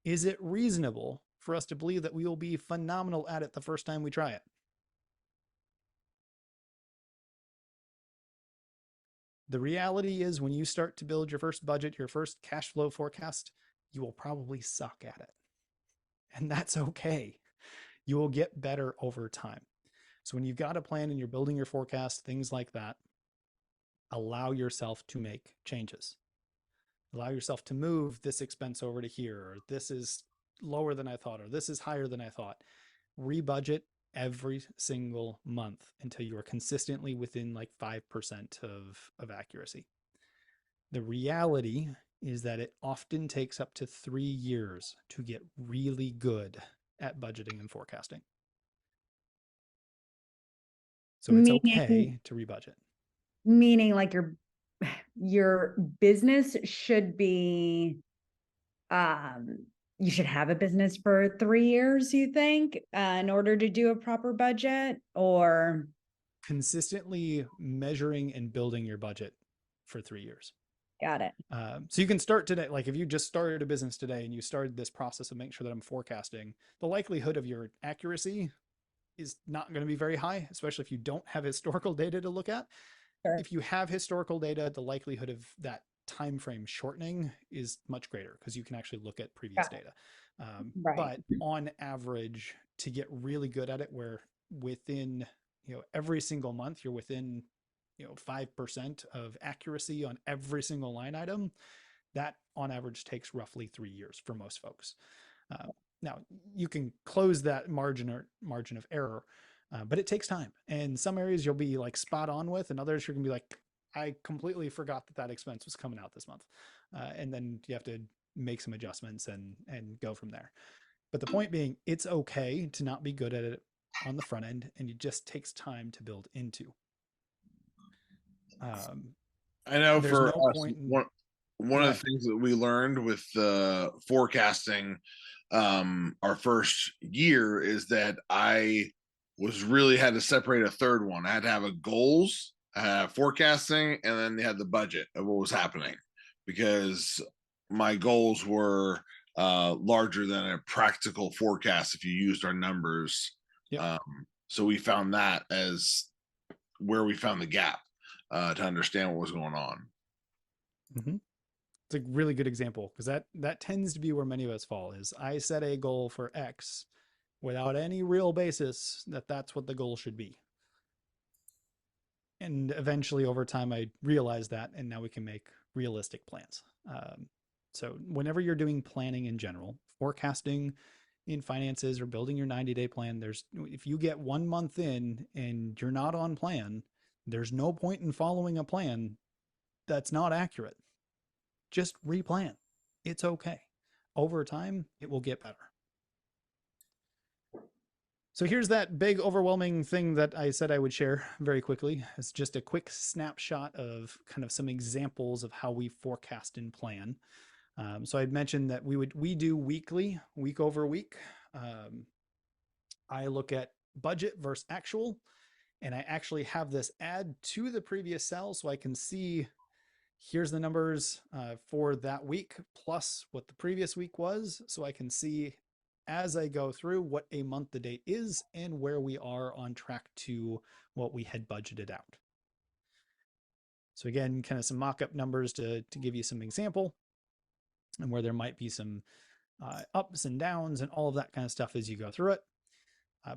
S1: Is it reasonable for us to believe that we will be phenomenal at it the first time we try it? The reality is, when you start to build your first budget, your first cash flow forecast, you will probably suck at it. And that's okay. You will get better over time. So when you've got a plan and you're building your forecast, things like that, allow yourself to make changes. Allow yourself to move this expense over to here, or this is lower than I thought, or this is higher than I thought. Rebudget every single month until you are consistently within like 5% of accuracy. The reality is that it often takes up to 3 years to get really good at budgeting and forecasting. So it's okay to rebudget.
S6: Meaning like your business should be, you should have a business for 3 years, you think, in order to do a proper budget? Or
S1: consistently measuring and building your budget for 3 years.
S6: Got it.
S1: So you can start today. Like if you just started a business today and you started this process of making sure that I'm forecasting, the likelihood of your accuracy is not going to be very high, especially if you don't have historical data to look at. Sure. If you have historical data, the likelihood of that time frame shortening is much greater because you can actually look at previous data. Right. But on average, to get really good at it, where within every single month you're within 5% of accuracy on every single line item, that on average takes roughly 3 years for most folks. Now you can close that margin of error, but it takes time. And some areas you'll be like spot on with, and others you're gonna be like, I completely forgot that expense was coming out this month. And then you have to make some adjustments and go from there. But the point being, it's okay to not be good at it on the front end, and it just takes time to build into.
S4: I know
S1: there's
S4: for
S1: no
S4: us,
S1: point in,
S4: one of the things that we learned with forecasting our first year is that I was really had to separate a third one. I had to have a goals, forecasting, and then they had the budget of what was happening, because my goals were larger than a practical forecast if you used our numbers.
S1: Yep.
S4: So we found that as where we found the gap to understand what was going on.
S1: Mm-hmm. It's a really good example, because that tends to be where many of us fall. Is I set a goal for X without any real basis that that's what the goal should be. And eventually over time, I realized that, and now we can make realistic plans. So whenever you're doing planning in general, forecasting in finances or building your 90-day plan, if you get 1 month in and you're not on plan, there's no point in following a plan that's not accurate. Just replan. It's okay. Over time, it will get better. So here's that big overwhelming thing that I said I would share very quickly. It's just a quick snapshot of kind of some examples of how we forecast and plan. So I'd mentioned that we do weekly, week over week. I look at budget versus actual, and I actually have this add to the previous cell so I can see here's the numbers for that week plus what the previous week was, so I can see as I go through what a month to date is and where we are on track to what we had budgeted out. So again, kind of some mock-up numbers to give you some example, and where there might be some ups and downs and all of that kind of stuff as you go through it.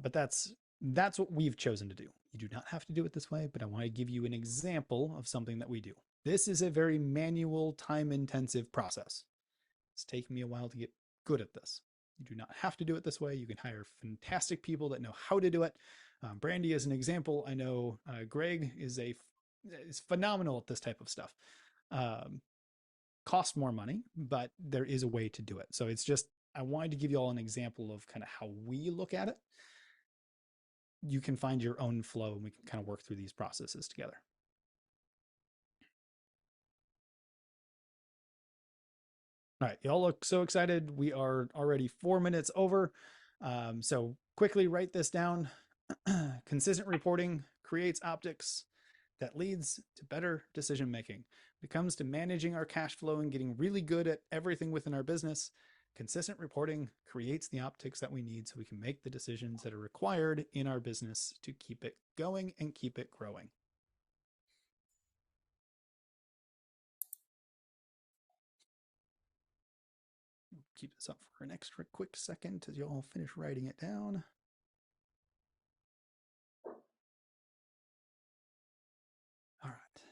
S1: But that's what we've chosen to do. You do not have to do it this way, but I want to give you an example of something that we do. This is a very manual, time-intensive process. It's taken me a while to get good at this. You do not have to do it this way. You can hire fantastic people that know how to do it. Brandy is an example. I know Greg is phenomenal at this type of stuff. Costs more money, but there is a way to do it. So it's just, I wanted to give you all an example of kind of how we look at it. You can find your own flow, and we can kind of work through these processes together. All right, y'all look so excited. We are already 4 minutes over. So quickly write this down. Consistent reporting creates optics that leads to better decision making. When it comes to managing our cash flow and getting really good at everything within our business, consistent reporting creates the optics that we need so we can make the decisions that are required in our business to keep it going and keep it growing. Keep this up for an extra quick second as y'all finish writing it down. All right.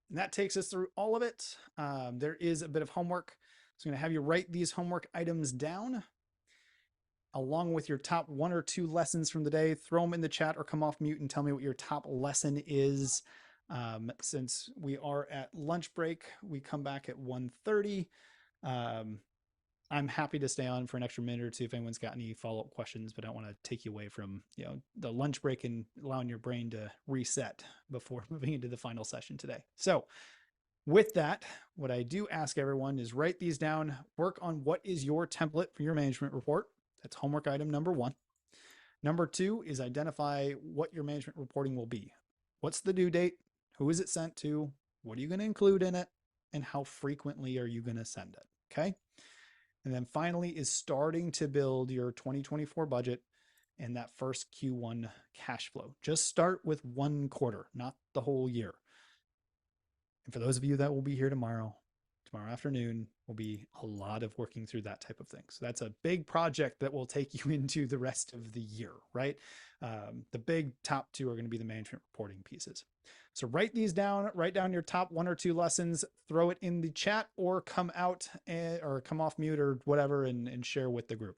S1: And that takes us through all of it. There is a bit of homework. So I'm going to have you write these homework items down along with your top 1 or 2 lessons from the day. Throw them in the chat or come off mute and tell me what your top lesson is. Since we are at lunch break, we come back at 1:30. I'm happy to stay on for an extra minute or two if anyone's got any follow-up questions, but I don't want to take you away from the lunch break and allowing your brain to reset before moving into the final session today. So with that, what I do ask everyone is write these down, work on what is your template for your management report. That's homework item number 1. Number 2 is identify what your management reporting will be. What's the due date? Who is it sent to? What are you going to include in it? And how frequently are you going to send it? Okay. And then finally is starting to build your 2024 budget and that first Q1 cash flow. Just start with 1 quarter, not the whole year. And for those of you that will be here tomorrow afternoon will be a lot of working through that type of thing. So that's a big project that will take you into the rest of the year, right? The big top 2 are going to be the management reporting pieces. So write these down, write down your top 1 or 2 lessons, throw it in the chat or come out or come off mute or whatever and share with the group.